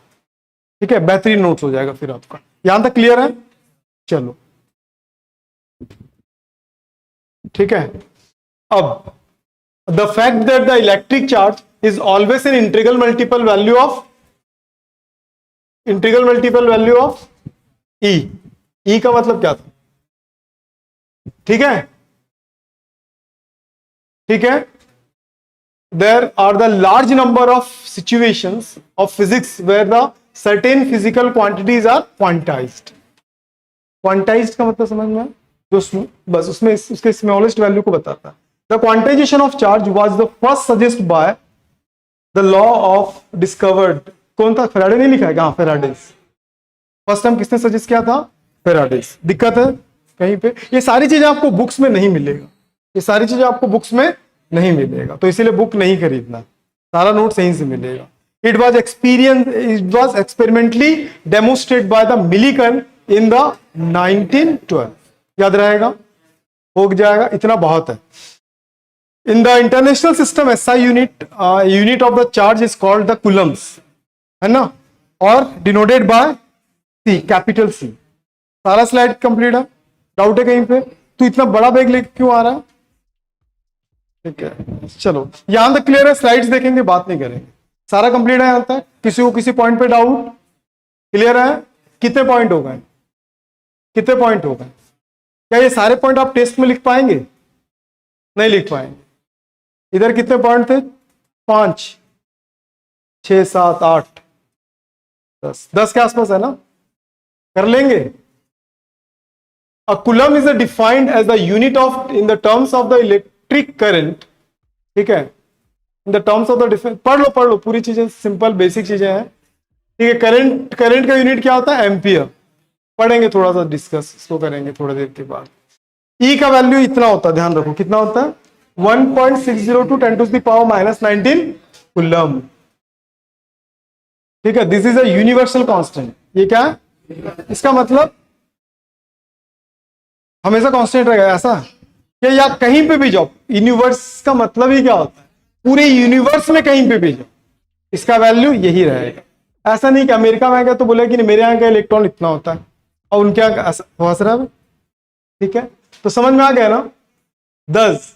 ठीक है, बेहतरीन नोट्स हो जाएगा फिर आपका। यहां तक क्लियर है, चलो ठीक है। अब the fact that the electric charge is always an integral multiple value of e का मतलब क्या था, ठीक है, ठीक है। There are the large number of situations of physics where the certain physical quantities are quantized. Quantized का मतलब समझ में आया? जो बस उसमें उसके स्मॉलेस्ट वैल्यू को बताता है। The quantization of charge was the first suggested by the law of discovered. कौन था, फेराडे नहीं लिखा है क्या, फेराडेज। फर्स्ट टाइम किसने सजेस्ट किया था, फेराडेज। दिक्कत है कहीं पे, ये सारी चीजें आपको बुक्स में नहीं मिलेगा, ये सारी चीजें आपको बुक्स में नहीं मिलेगा, तो इसीलिए बुक नहीं खरीदना, सारा नोट सही से मिलेगा। It was experimentally demonstrate by the Millikan in the 1912, याद रहेगा, हो जाएगा, इतना बहुत है। In the international system SI unit of the charge is called the coulombs, है ना, और denoted by C, capital C। सारा स्लाइड कंप्लीट है, डाउट है कहीं पे, तो इतना बड़ा बैग लेके क्यों आ रहा है, ठीक है। चलो यहां तक क्लियर है, स्लाइड्स देखेंगे, बात नहीं करेंगे, सारा कंप्लीट है यहां तक। किसी को किसी पॉइंट पे डाउट, क्लियर है, कितने पॉइंट हो गए, कितने पॉइंट हो गए, क्या ये सारे पॉइंट आप टेस्ट में लिख पाएंगे, नहीं लिख पाएंगे। इधर कितने पॉइंट थे, 5 6 7 8 10 के आसपास है ना, कर लेंगे। A coulomb is defined as the unit of in the terms of the electric current, ठीक है, in the terms of the पढ़ लो पूरी चीजें, सिंपल बेसिक चीजें हैं, ठीक है। करंट का यूनिट क्या होता है, एम्पियर, पढ़ेंगे थोड़ा सा डिस्कस, इसको करेंगे थोड़ी देर के बाद। ई का वैल्यू इतना होता है, ध्यान रखो कितना होता है, 1.602 10⁻19 कूलम, ठीक है। This is a universal constant, ये क्या है, इसका मतलब हमेशा कांस्टेंट रहेगा, ऐसा कि या कहीं पे भी जाओ, यूनिवर्स का मतलब ही क्या होता है, पूरे यूनिवर्स में कहीं पे भी जाओ इसका वैल्यू यही रहेगा। ऐसा नहीं कि अमेरिका में गया तो बोले कि मेरे यहाँ का इलेक्ट्रॉन इतना होता है और उनके यहाँ हंस रहा है, ठीक है। तो समझ में आ गया ना। 10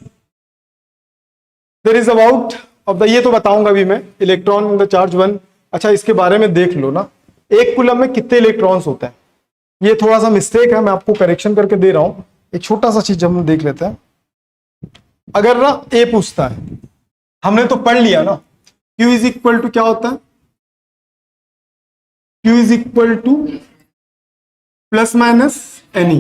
there is about of the, ये तो बताऊंगा अभी मैं, इलेक्ट्रॉन इन द चार्ज 1। अच्छा इसके बारे में देख लो ना, एक कूलम में कितने इलेक्ट्रॉन्स होते हैं, ये थोड़ा सा मिस्टेक है, मैं आपको करेक्शन करके दे रहा हूं। एक छोटा सा चीज हम देख लेते हैं। अगर ना ए पूछता है, हमने तो पढ़ लिया ना, Q इज इक्वल टू क्या होता है, Q is equal to ±NE,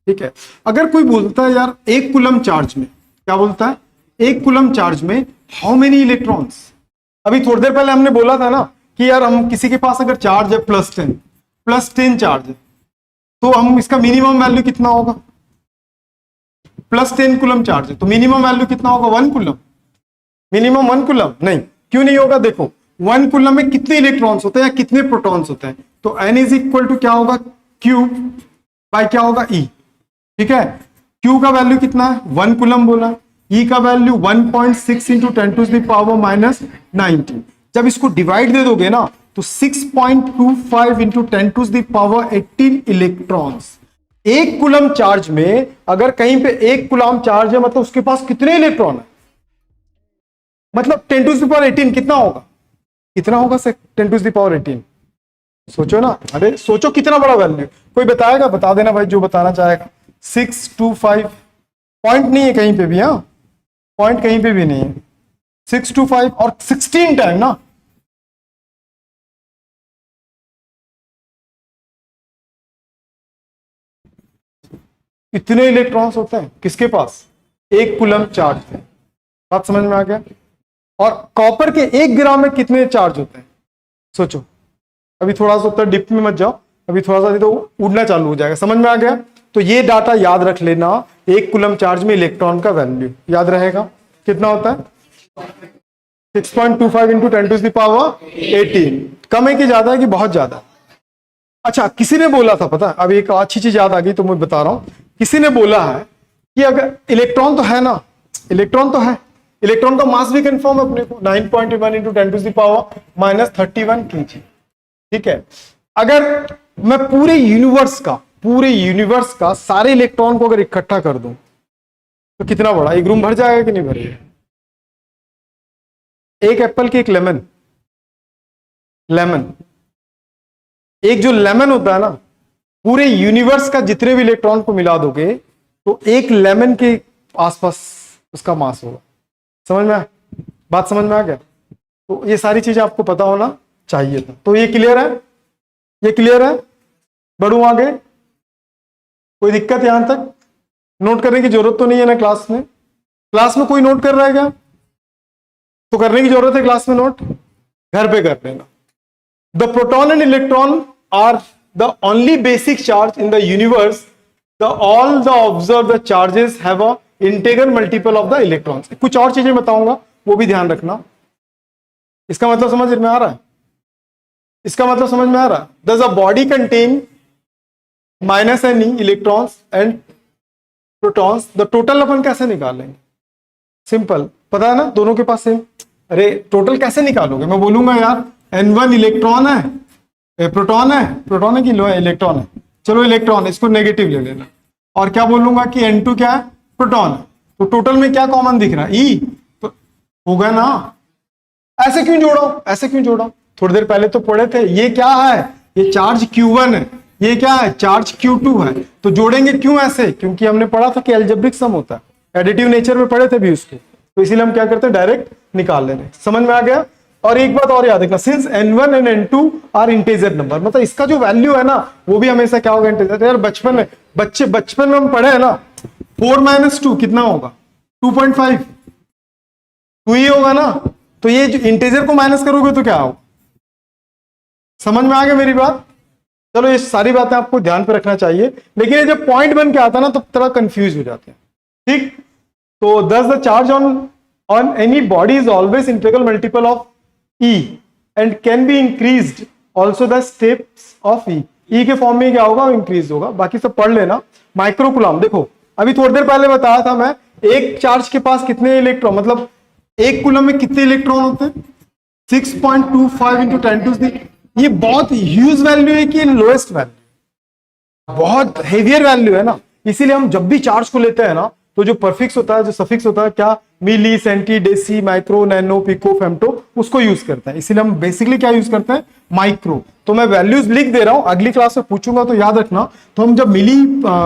ठीक है। अगर कोई बोलता है यार एक कूलम चार्ज में, क्या बोलता है, एक कूलम चार्ज में हाउ मेनी इलेक्ट्रॉन्स, अभी थोड़ी देर पहले हमने बोला था ना कि यार हम किसी के पास अगर चार्ज है +10 +10 चार्ज है, तो हम इसका मिनिमम वैल्यू कितना होगा? +10 कूलम चार्ज है, तो मिनिमम वैल्यू कितना होगा? 1 कूलम। मिनिमम 1 कूलम नहीं, क्यों नहीं होगा? देखो 1 कूलम में कितने इलेक्ट्रॉन्स होते हैं या कितने प्रोटॉन्स होते हैं? तो n इज इक्वल टू क्या होगा? Q बाय क्या होगा? E। ठीक है, Q का वैल्यू कितना है? 1 कूलम बोला। E का वैल्यू 1.6 इंटू 10⁻⁹ जब इसको डिवाइड दे दोगे ना तो 6.25 इंटू 10⁻18 इलेक्ट्रॉन्स। 1 कूलम चार्ज में अगर कहीं पे 1 कूलम चार्ज है मतलब उसके पास कितने इलेक्ट्रॉन है? मतलब 10⁻18 कितना होगा? कितना होगा सर 10⁻18? सोचो ना, अरे सोचो कितना बड़ा वैल्यू। कोई बताएगा? बता देना भाई जो बताना चाहेगा। 625 पॉइंट नहीं है कहीं पे भी, हाँ पॉइंट कहीं पे भी नहीं है। 625 और 16 टाइम ना, इतने इलेक्ट्रॉन्स होते हैं किसके पास? 1 कूलम चार्ज है। बात समझ में आ गया? और कॉपर के 1 ग्राम में कितने चार्ज होते हैं? सोचो, अभी थोड़ा सा उत्तर डिप में मत जाओ, अभी थोड़ा सा नहीं तो उड़ना चालू हो जाएगा। समझ में आ गया? तो ये डाटा याद रख लेना, 1 कूलम चार्ज में इलेक्ट्रॉन का वैल्यू याद रहेगा। कितना होता है? 6.25 इंटू 10⁻18। कम है कि ज्यादा है कि बहुत ज्यादा? अच्छा, किसी ने बोला था, पता है अब एक अच्छी चीज याद आ गई तो मैं बता रहा हूं। किसी ने बोला है कि अगर इलेक्ट्रॉन तो है ना, इलेक्ट्रॉन तो है, इलेक्ट्रॉन का मास भी कंफर्म है अपने को 9.1 इंटू 10⁻31 kg। ठीक है, अगर मैं पूरे यूनिवर्स का सारे इलेक्ट्रॉन को अगर इकट्ठा कर दूं तो कितना बड़ा? एक रूम भर जाएगा कि नहीं भरेगा? एक एप्पल की एक लेमन, एक जो लेमन होता है ना, पूरे यूनिवर्स का जितने भी इलेक्ट्रॉन को मिला दोगे तो एक लेमन के आसपास उसका मास होगा। समझ में आया? बात समझ में आ गया? तो ये सारी चीजें आपको पता होना चाहिए था। तो ये क्लियर है? ये क्लियर है? बढ़ू आगे? कोई दिक्कत यहां तक? नोट करने की जरूरत तो नहीं है ना क्लास में? क्लास में कोई नोट कर रहा है क्या? तो करने की जरूरत है क्लास में नोट, घर पे कर लेना। The proton and electron are the only basic charge in the universe, the all the observe the charges have a integral multiple of the electrons. कुछ और चीजें बताऊंगा वो भी ध्यान रखना। इसका मतलब समझ में आ रहा है? इसका मतलब समझ में आ रहा है? Does a body contain -ne electrons and protons, the total अपन कैसे निकालेंगे? सिंपल, पता है ना दोनों के पास सेम। अरे टोटल कैसे निकालोगे? मैं बोलूंगा यार n1 इलेक्ट्रॉन है, प्रोटॉन है कि इलेक्ट्रॉन है, चलो इलेक्ट्रॉन, इसको नेगेटिव ले लेना। और क्या बोलूंगा कि n2 क्या है? प्रोटॉन है। तो टोटल में क्या कॉमन दिख रहा है? E तो होगा ना। ऐसे क्यों जोड़ा? थोड़ी देर पहले तो पढ़े थे, ये क्या है? ये चार्ज Q1 है, ये क्या है? चार्ज Q2 है। तो जोड़ेंगे क्यों ऐसे? क्योंकि हमने पढ़ा था कि अलजेब्रिक सम होता है, एडिटिव नेचर में पढ़े थे भी उसको, तो इसीलिए हम क्या करते हैं डायरेक्ट निकाल ले रहे हैं। समझ में आ गया? और एक बात और याद रखना, since n1 and n2 are integer number, मतलब इसका जो वैल्यू है ना वो भी हमेशा क्या होगा? इंटीजर। यार बचपन में हम पढ़े हैं ना, 4 - 2 कितना होगा? 2.5, 2 ही होगा ना। तो ये जो इंटीजर को माइनस करोगे तो क्या होगा? समझ में आ गया मेरी बात? चलो ये सारी बातें आपको ध्यान पे रखना चाहिए, लेकिन ये जब पॉइंट बन के आता ना तो थोड़ा कंफ्यूज हो जाते हैं। ठीक, तो thus the charge on any body is always integral multiple of E and can be increased also the steps of E। E के फॉर्म में क्या होगा? इंक्रीज होगा। बाकी सब पढ़ लेना। माइक्रोकुलम देखो, अभी थोड़ी देर पहले बताया था मैं, एक चार्ज के पास कितने इलेक्ट्रॉन, मतलब 1 कूलम में कितने इलेक्ट्रॉन होते हैं? 6.25 इंटू 10⁻। ये बहुत ह्यूज वैल्यू है कि लोएस्ट वैल्यू? बहुत हेवियर वैल्यू है ना। इसीलिए हम जब भी चार्ज को लेते हैं ना तो जो परफिक्स होता है, जो सफिक्स होता है, क्या milli, centi, deci, micro, nano, pico, femto, उसको यूज करते हैं। इसीलिए हम बेसिकली क्या यूज करते हैं? माइक्रो। तो मैं वैल्यूज लिख दे रहा हूं, अगली क्लास में पूछूंगा तो याद रखना। तो हम जब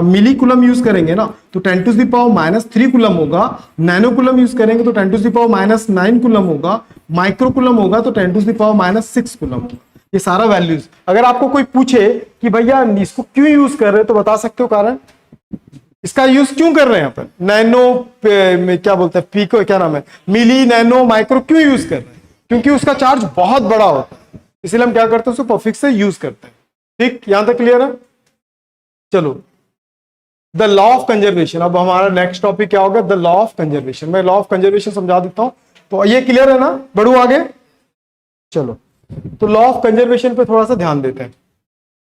मिली कुलम यूज करेंगे ना तो 10⁻³ कुलम होगा, नैनो कुलम यूज करेंगे तो 10⁻⁹ कुलम होगा, माइक्रो कुलम होगा तो 10⁻⁶ कुलम होगा। ये सारा वैल्यूज। अगर आपको कोई पूछे कि भैया इसको क्यों यूज कर रहे हैं तो बता सकते हो कारण, इसका यूज क्यों कर रहे हैं अपन? नैनो क्या बोलते हैं, पीको, क्या नाम है, मिली, नैनो, माइक्रो क्यों यूज कर रहे हैं? क्योंकि उसका चार्ज बहुत बड़ा होता है, इसलिए हम क्या करते हैं? उसको परफिक्स से यूज करते हैं। ठीक, यहां तक क्लियर है? चलो, द लॉ ऑफ कंजर्वेशन। अब हमारा नेक्स्ट टॉपिक क्या होगा? The law of conservation. मैं लॉ ऑफ कंजर्वेशन समझा देता हूं, तो ये क्लियर है ना? बढ़ू आगे। चलो, तो लॉ ऑफ कंजर्वेशन पे थोड़ा सा ध्यान देते हैं।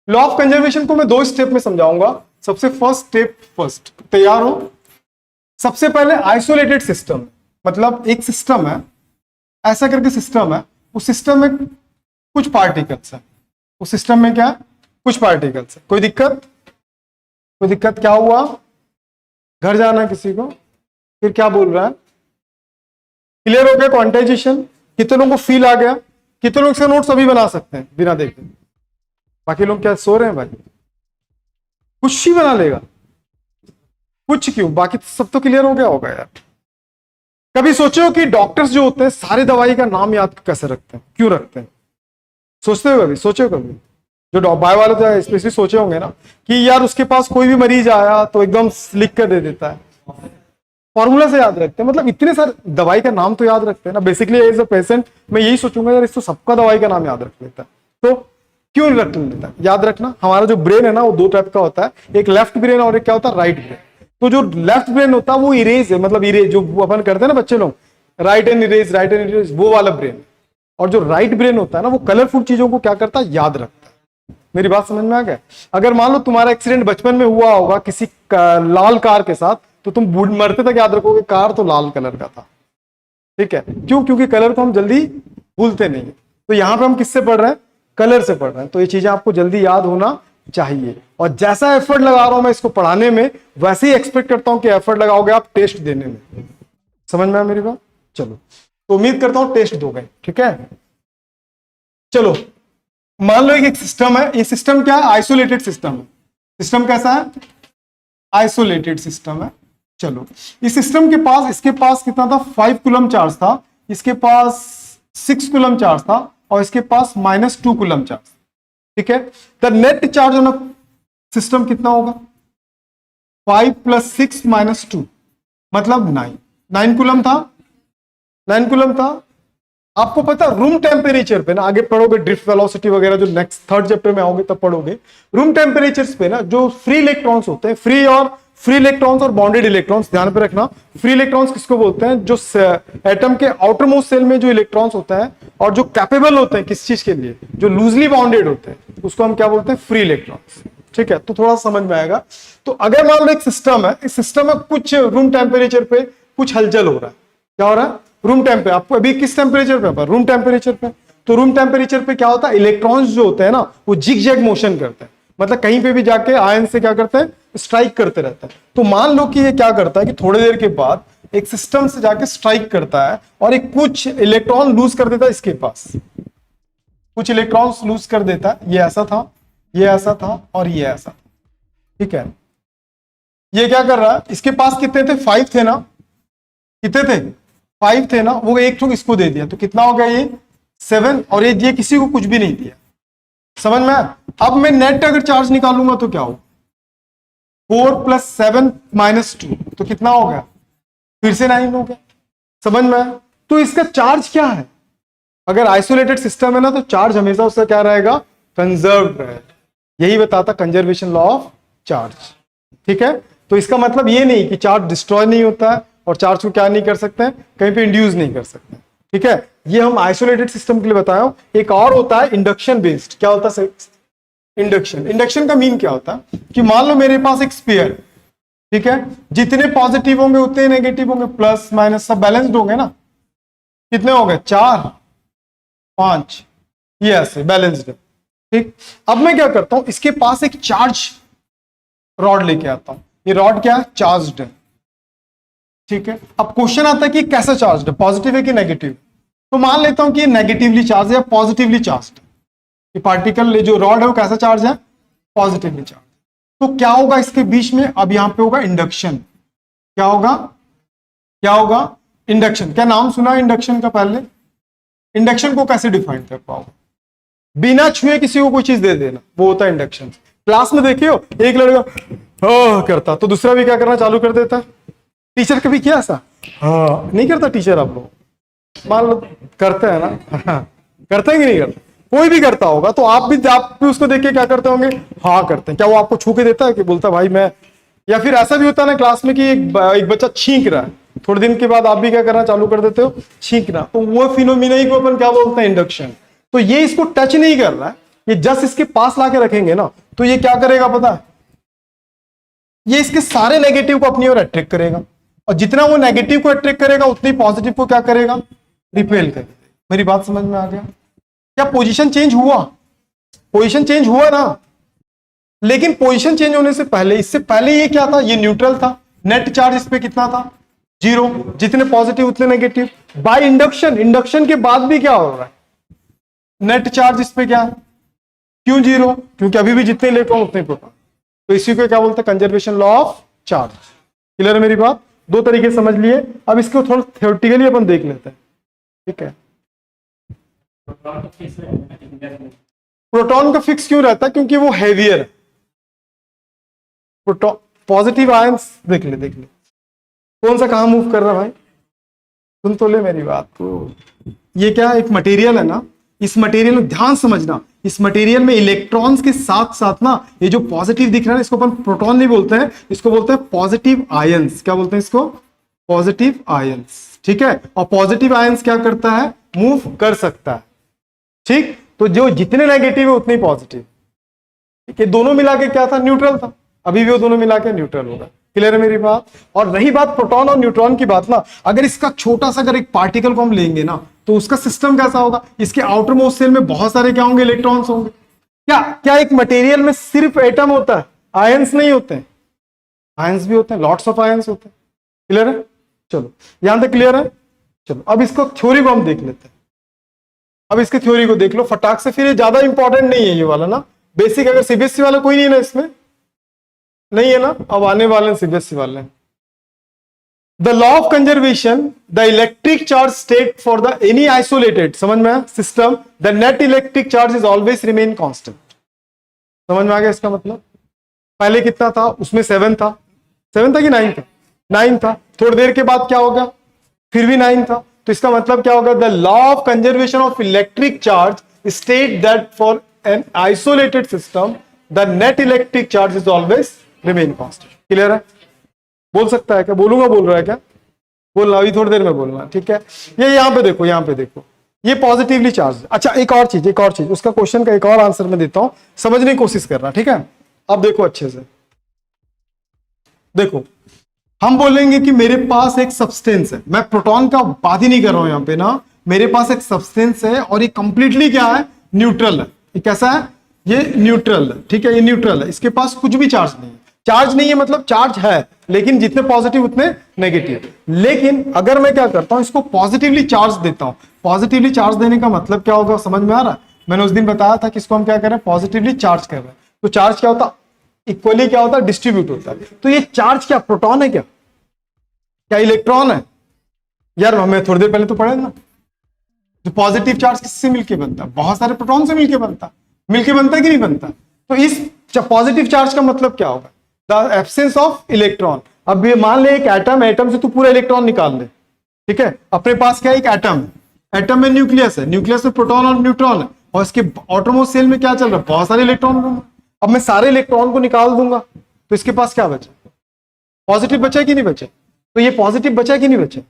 लॉ ऑफ कंजर्वेशन को मैं 2 स्टेप में समझाऊंगा। सबसे फर्स्ट, तैयार हो? सबसे पहले आइसोलेटेड सिस्टम, मतलब एक सिस्टम है, ऐसा करके सिस्टम है, उस सिस्टम में कुछ पार्टिकल्स है, उस सिस्टम में क्या, कुछ पार्टिकल्स है। कोई दिक्कत? कोई दिक्कत? क्या हुआ? घर जाना है किसी को? फिर क्या बोल रहा है? क्लियर हो गया क्वांटाइजेशन? कितने लोगों को फील आ गया? कितने लोग इसका नोट्स अभी बना सकते हैं बिना देखे? बाकी लोग क्या सो रहे हैं भाई? कुछ ही बना लेगा? कुछ क्यों, बाकी सब तो क्लियर हो गया होगा यार। कभी सोचो कि डॉक्टर्स जो होते हैं सारे दवाई का नाम याद कैसे रखते हैं, क्यों रखते हैं? सोचते हो कभी? सोचो कभी? जो बाय वाले तो स्पेशली सोचे होंगे ना कि यार उसके पास कोई भी मरीज आया तो एकदम लिख कर दे देता है, फॉर्मूला से याद रखते हैं। मतलब इतने सारे दवाई का नाम तो याद रखते हैं ना। बेसिकली एज अ पेशेंट मैं यही सोचूंगा यार इसको सबका दवाई का नाम याद रख लेता है, तो क्यों रख लेता है? याद रखना, हमारा जो ब्रेन है ना वो 2 टाइप का होता है, एक लेफ्ट ब्रेन और एक क्या होता है, राइट ब्रेन। तो जो लेफ्ट ब्रेन होता है वो इरेज है, मतलब इरेज जो अपन करते हैं ना बच्चे लोग, राइट एंड इरेज, वो वाला ब्रेन। और जो राइट ब्रेन होता है ना वो कलरफुल चीजों को क्या करता है, याद रखता है। मेरी बात समझ में आ गया? अगर मान लो तुम्हारा एक्सीडेंट बचपन में हुआ होगा किसी लाल कार के साथ, तो तुम मरते तक याद रखोगे कार तो लाल कलर का था। ठीक है, क्यों? क्योंकि कलर को हम जल्दी भूलते नहीं। तो यहां पे हम किससे पढ़ रहे हैं? कलर से पढ़ रहे हैं। तो ये चीजें आपको जल्दी याद होना चाहिए, और जैसा एफर्ट लगा रहा हूं मैं इसको पढ़ाने में, वैसे ही एक्सपेक्ट करता हूं कि एफर्ट लगाओगे आप टेस्ट देने में। समझ में आया मेरी बात? चलो, तो उम्मीद करता हूं टेस्ट दोगे। ठीक है, चलो मान लो एक सिस्टम है, ये सिस्टम क्या है? आइसोलेटेड सिस्टम है। सिस्टम कैसा है? आइसोलेटेड सिस्टम है। चलो, इस सिस्टम के पास, इसके पास कितना था? 5 कूलम चार्ज था, इसके पास 6 कूलम चार्ज था, और इसके पास -2 कूलम चार्ज। ठीक है, the net charge on a system कितना होगा? 5 + 6 - 2 मतलब 9 कूलम था। 9 कूलम था। आपको पता रूम टेम्परेचर पे ना, आगे पढ़ोगे ड्रिफ्ट वेलोसिटी वगैरह, जो नेक्स्ट 3rd चैप्टर में आओगे तब पढ़ोगे, रूम टेम्परेचर पे ना जो फ्री इलेक्ट्रॉन्स होते हैं, फ्री इलेक्ट्रॉन्स और बॉन्डेड इलेक्ट्रॉन्स, ध्यान पे रखना। फ्री इलेक्ट्रॉन्स किसको बोलते हैं? जो एटम के आउटर मोस्ट सेल में जो इलेक्ट्रॉन्स होता है और जो कैपेबल होते हैं किस चीज के लिए, जो लूजली बाउंडेड होते हैं, उसको हम क्या बोलते हैं? Free electrons. ठीक है, तो थोड़ा समझ में आएगा। तो अगर मान लो एक सिस्टम है, इस सिस्टम में कुछ रूम टेम्परेचर पे कुछ हलचल हो रहा है। क्या हो रहा है? Room temperature. आपको अभी किस टेम्परेचर पे? रूम टेम्परेचर पे। तो रूम टेम्परेचर पे क्या होता है? इलेक्ट्रॉन्स जो होते हैं ना वो जिग जैग मोशन करते हैं, मतलब कहीं पे भी जाके आयन से क्या करते हैं? स्ट्राइक करते रहता है। तो मान लो कि ये क्या करता है कि थोड़ी देर के बाद एक सिस्टम से जाके स्ट्राइक करता है और एक कुछ इलेक्ट्रॉन लूज कर देता है। इसके पास कुछ इलेक्ट्रॉन्स लूज कर देता है। ये ऐसा था, ये ऐसा था, और ये ऐसा था। ठीक है, ये क्या कर रहा है? इसके पास कितने थे? 5 थे ना? कितने थे? 5 थे ना? वो एक ठोक इसको दे दिया, तो कितना हो गया? ये 7। और ये किसी को कुछ भी नहीं दिया। समझ में आया? अब मैं नेट अगर चार्ज निकालूंगा तो क्या हो? 4 + 7 - 2 तो कितना हो गया? फिर से 9 हो गया। समझ में आया? तो इसका चार्ज क्या है? अगर आइसोलेटेड सिस्टम है ना तो चार्ज हमेशा उसका क्या रहेगा? कंजर्व रहेगा। यही बताता कंजर्वेशन लॉ ऑफ चार्ज। ठीक है, तो इसका मतलब ये नहीं कि चार्ज डिस्ट्रॉय नहीं होता है और चार्ज को क्या नहीं कर सकते हैं, कहीं पे इंड्यूस नहीं कर सकते। ठीक है, ये हम आइसोलेटेड सिस्टम के लिए बताया। एक और होता है इंडक्शन बेस्ड। क्या होता है? इंडक्शन। इंडक्शन का मीन क्या होता है कि मान लो मेरे पास एक स्फीयर, ठीक है, जितने पॉजिटिव होंगे उतने नेगेटिव होंगे, प्लस माइनस सब बैलेंस्ड होंगे ना। कितने हो गए? 4 5, ये ऐसे बैलेंस्ड है। ठीक, अब मैं क्या करता हूं, इसके पास एक चार्ज रॉड लेके आता हूं। ये रॉड क्या है? चार्ज्ड है। ठीक है, अब क्वेश्चन आता है कि कैसा चार्ज है, पॉजिटिव है कि नेगेटिव? तो मान लेता हूं कि ये नेगेटिवली चार्ज है या पॉजिटिवली चार्ज है। ये पार्टिकल, जो रॉड है वो कैसा चार्ज है? Positively charge. तो क्या होगा इसके बीच में? अब यहां पे होगा इंडक्शन। क्या होगा? क्या होगा? इंडक्शन। क्या नाम सुना इंडक्शन का पहले? इंडक्शन को कैसे डिफाइन कर पाओगे? बिना छुए किसी को कोई चीज दे देना, वो होता है इंडक्शन। क्लास में देखियो एक लड़का करता तो दूसरा भी क्या करना चालू कर देता। टीचर कभी किया ऐसा? नहीं करता टीचर। आप लोग मान लो करते हैं ना? करते हैं कि नहीं करते? कोई भी करता होगा तो आप भी उसको देख के क्या करते होंगे, हाँ करते हैं। क्या वो आपको छू के देता है कि बोलता है भाई मैं, या फिर ऐसा भी होता है ना क्लास में कि एक बच्चा छींक रहा है, थोड़े दिन के बाद आप भी क्या करना चालू कर देते हो, छींकना, तो वो फिनोमिना ही को अपन क्या बोलते हैं, इंडक्शन। तो ये इसको टच नहीं कर रहा है, ये जस्ट इसके पास लाके रखेंगे ना, तो ये क्या करेगा पता है, ये इसके सारे नेगेटिव को अपनी ओर अट्रैक्ट करेगा, और जितना वो नेगेटिव को अट्रैक्ट करेगा उतनी पॉजिटिव को क्या करेगा, रिपेल करेगा। मेरी बात समझ में आ गया? क्या पोजीशन चेंज हुआ? पोजीशन चेंज हुआ ना, लेकिन पोजीशन चेंज होने से पहले, इससे पहले ये क्या था, ये न्यूट्रल था, नेट चार्ज इस पे कितना था, 0, जितने पॉजिटिव उतने नेगेटिव। बाय इंडक्शन, इंडक्शन के बाद भी क्या हो रहा है, नेट चार्ज इस पे क्या है, क्यों 0? क्योंकि अभी भी जितने इलेक्ट्रॉन उतने प्रोटॉन। तो इसी को क्या बोलते हैं, conservation law of charge. Clear है मेरी बात? दो तरीके समझ लिए। अब इसको थोड़ा थ्योरेटिकली अपन देख लेते हैं, ठीक है। प्रोटॉन तो फिक्स रहता है, प्रोटॉन का फिक्स क्यों रहता है? क्योंकि वो हैवियर है। प्रोटॉन पॉजिटिव आयंस देख ले कौन सा कहां मूव कर रहा है भाई, सुन तो ले मेरी बात। तो ये क्या एक मटेरियल है ना, इस मटेरियल में ध्यान समझना, इस मटेरियल में इलेक्ट्रॉन्स के साथ साथ ना, ये जो पॉजिटिव दिख रहा है इसको अपन प्रोटॉन नहीं बोलते हैं, इसको बोलते हैं पॉजिटिव आयंस। क्या बोलते हैं इसको? पॉजिटिव आयंस, ठीक है। और पॉजिटिव आयंस क्या करता है, मूव कर सकता है, ठीक। तो जो जितने नेगेटिव है उतने पॉजिटिव, ठीक है। दोनों मिला के क्या था, न्यूट्रल था, अभी भी वो दोनों मिला के न्यूट्रल होगा। क्लियर है मेरी बात? और रही बात प्रोटॉन और न्यूट्रॉन की बात ना, अगर इसका छोटा सा अगर एक पार्टिकल को हम लेंगे ना, तो उसका सिस्टम कैसा होगा, इसके आउटर मोस्ट शेल में बहुत सारे क्या होंगे, इलेक्ट्रॉन्स होंगे। क्या क्या एक मटेरियल में सिर्फ एटम होता है, आयंस नहीं होते हैं? आयंस भी होते हैं, लॉट्स ऑफ आयंस होते हैं। क्लियर है? चलो यहां तक क्लियर है। चलो अब इसको थ्योरी को हम देख लेते हैं। अब इसकी थ्योरी को देख लो फटाक से, फिर ये ज्यादा इंपॉर्टेंट नहीं है ये वाला ना, बेसिक। अगर सीबीएसई वाला कोई नहीं है ना इसमें, नहीं है ना, अब आने वाले सीबीएसई वाले। The law of conservation, the electric charge state for the any isolated, समझ में आया, system, the net electric charge is always remain constant. समझ में आ गया इसका मतलब? पहले कितना था उसमें, 7 था, 7 था कि 9 था, 9 था। थोड़ी देर के बाद क्या होगा, फिर भी 9 था। तो इसका मतलब क्या होगा, the law of conservation of electric charge state that for an isolated system the net electric charge is always remain constant. Clear है? बोल सकता है क्या? बोलूंगा, बोल रहा है क्या? बोलना अभी थोड़ी देर में बोलना, ठीक है। ये यहां पे देखो, यहां पे देखो, ये पॉजिटिवली चार्ज। अच्छा एक और चीज, उसका क्वेश्चन का एक और आंसर मैं देता हूं, समझने की कोशिश कर रहा, ठीक है। अब देखो अच्छे से, देखो हम बोलेंगे कि मेरे पास एक सब्सटेंस है, मैं प्रोटॉन का बात ही नहीं कर रहा हूं यहां पे ना, मेरे पास एक सब्सटेंस है और ये कंप्लीटली क्या है, न्यूट्रल है। ये कैसा है, ये न्यूट्रल है, ठीक है, ये न्यूट्रल है, इसके पास कुछ भी चार्ज नहीं है। चार्ज नहीं है मतलब चार्ज है, लेकिन जितने पॉजिटिव उतने नेगेटिव। लेकिन अगर मैं क्या करता हूं, इसको पॉजिटिवली चार्ज देता हूं। पॉजिटिवली चार्ज देने का मतलब क्या होगा, समझ में आ रहा है? मैंने उस दिन बताया था कि इसको हम क्या कर रहे हैं, पॉजिटिवली चार्ज कर रहे हैं। तो चार्ज क्या होता, इक्वली क्या होता है, डिस्ट्रीब्यूट होता है। तो ये चार्ज क्या, प्रोटॉन है क्या, क्या इलेक्ट्रॉन है? यार हमें थोड़ी देर पहले तो पढ़े ना, जो पॉजिटिव चार्ज किससे मिलके बनता है, बहुत सारे प्रोटॉन से मिलके बनता है कि नहीं बनता? तो इस पॉजिटिव चार्ज का मतलब क्या होगा, द एब्सेंस ऑफ इलेक्ट्रॉन। अब ये मान ले एक एटम से तू पूरा इलेक्ट्रॉन निकाल ले, ठीक है। अपने पास क्या है, एक एटम में न्यूक्लियस है, न्यूक्लियस में प्रोटॉन और न्यूट्रॉन है, और इसके आउटरमोस्ट शेल में क्या चल रहा है, बहुत सारे इलेक्ट्रॉन। अब मैं सारे इलेक्ट्रॉन को निकाल दूंगा तो इसके पास क्या बचा, पॉजिटिव बचा कि नहीं बचा? तो ये पॉजिटिव बचा कि नहीं बचा?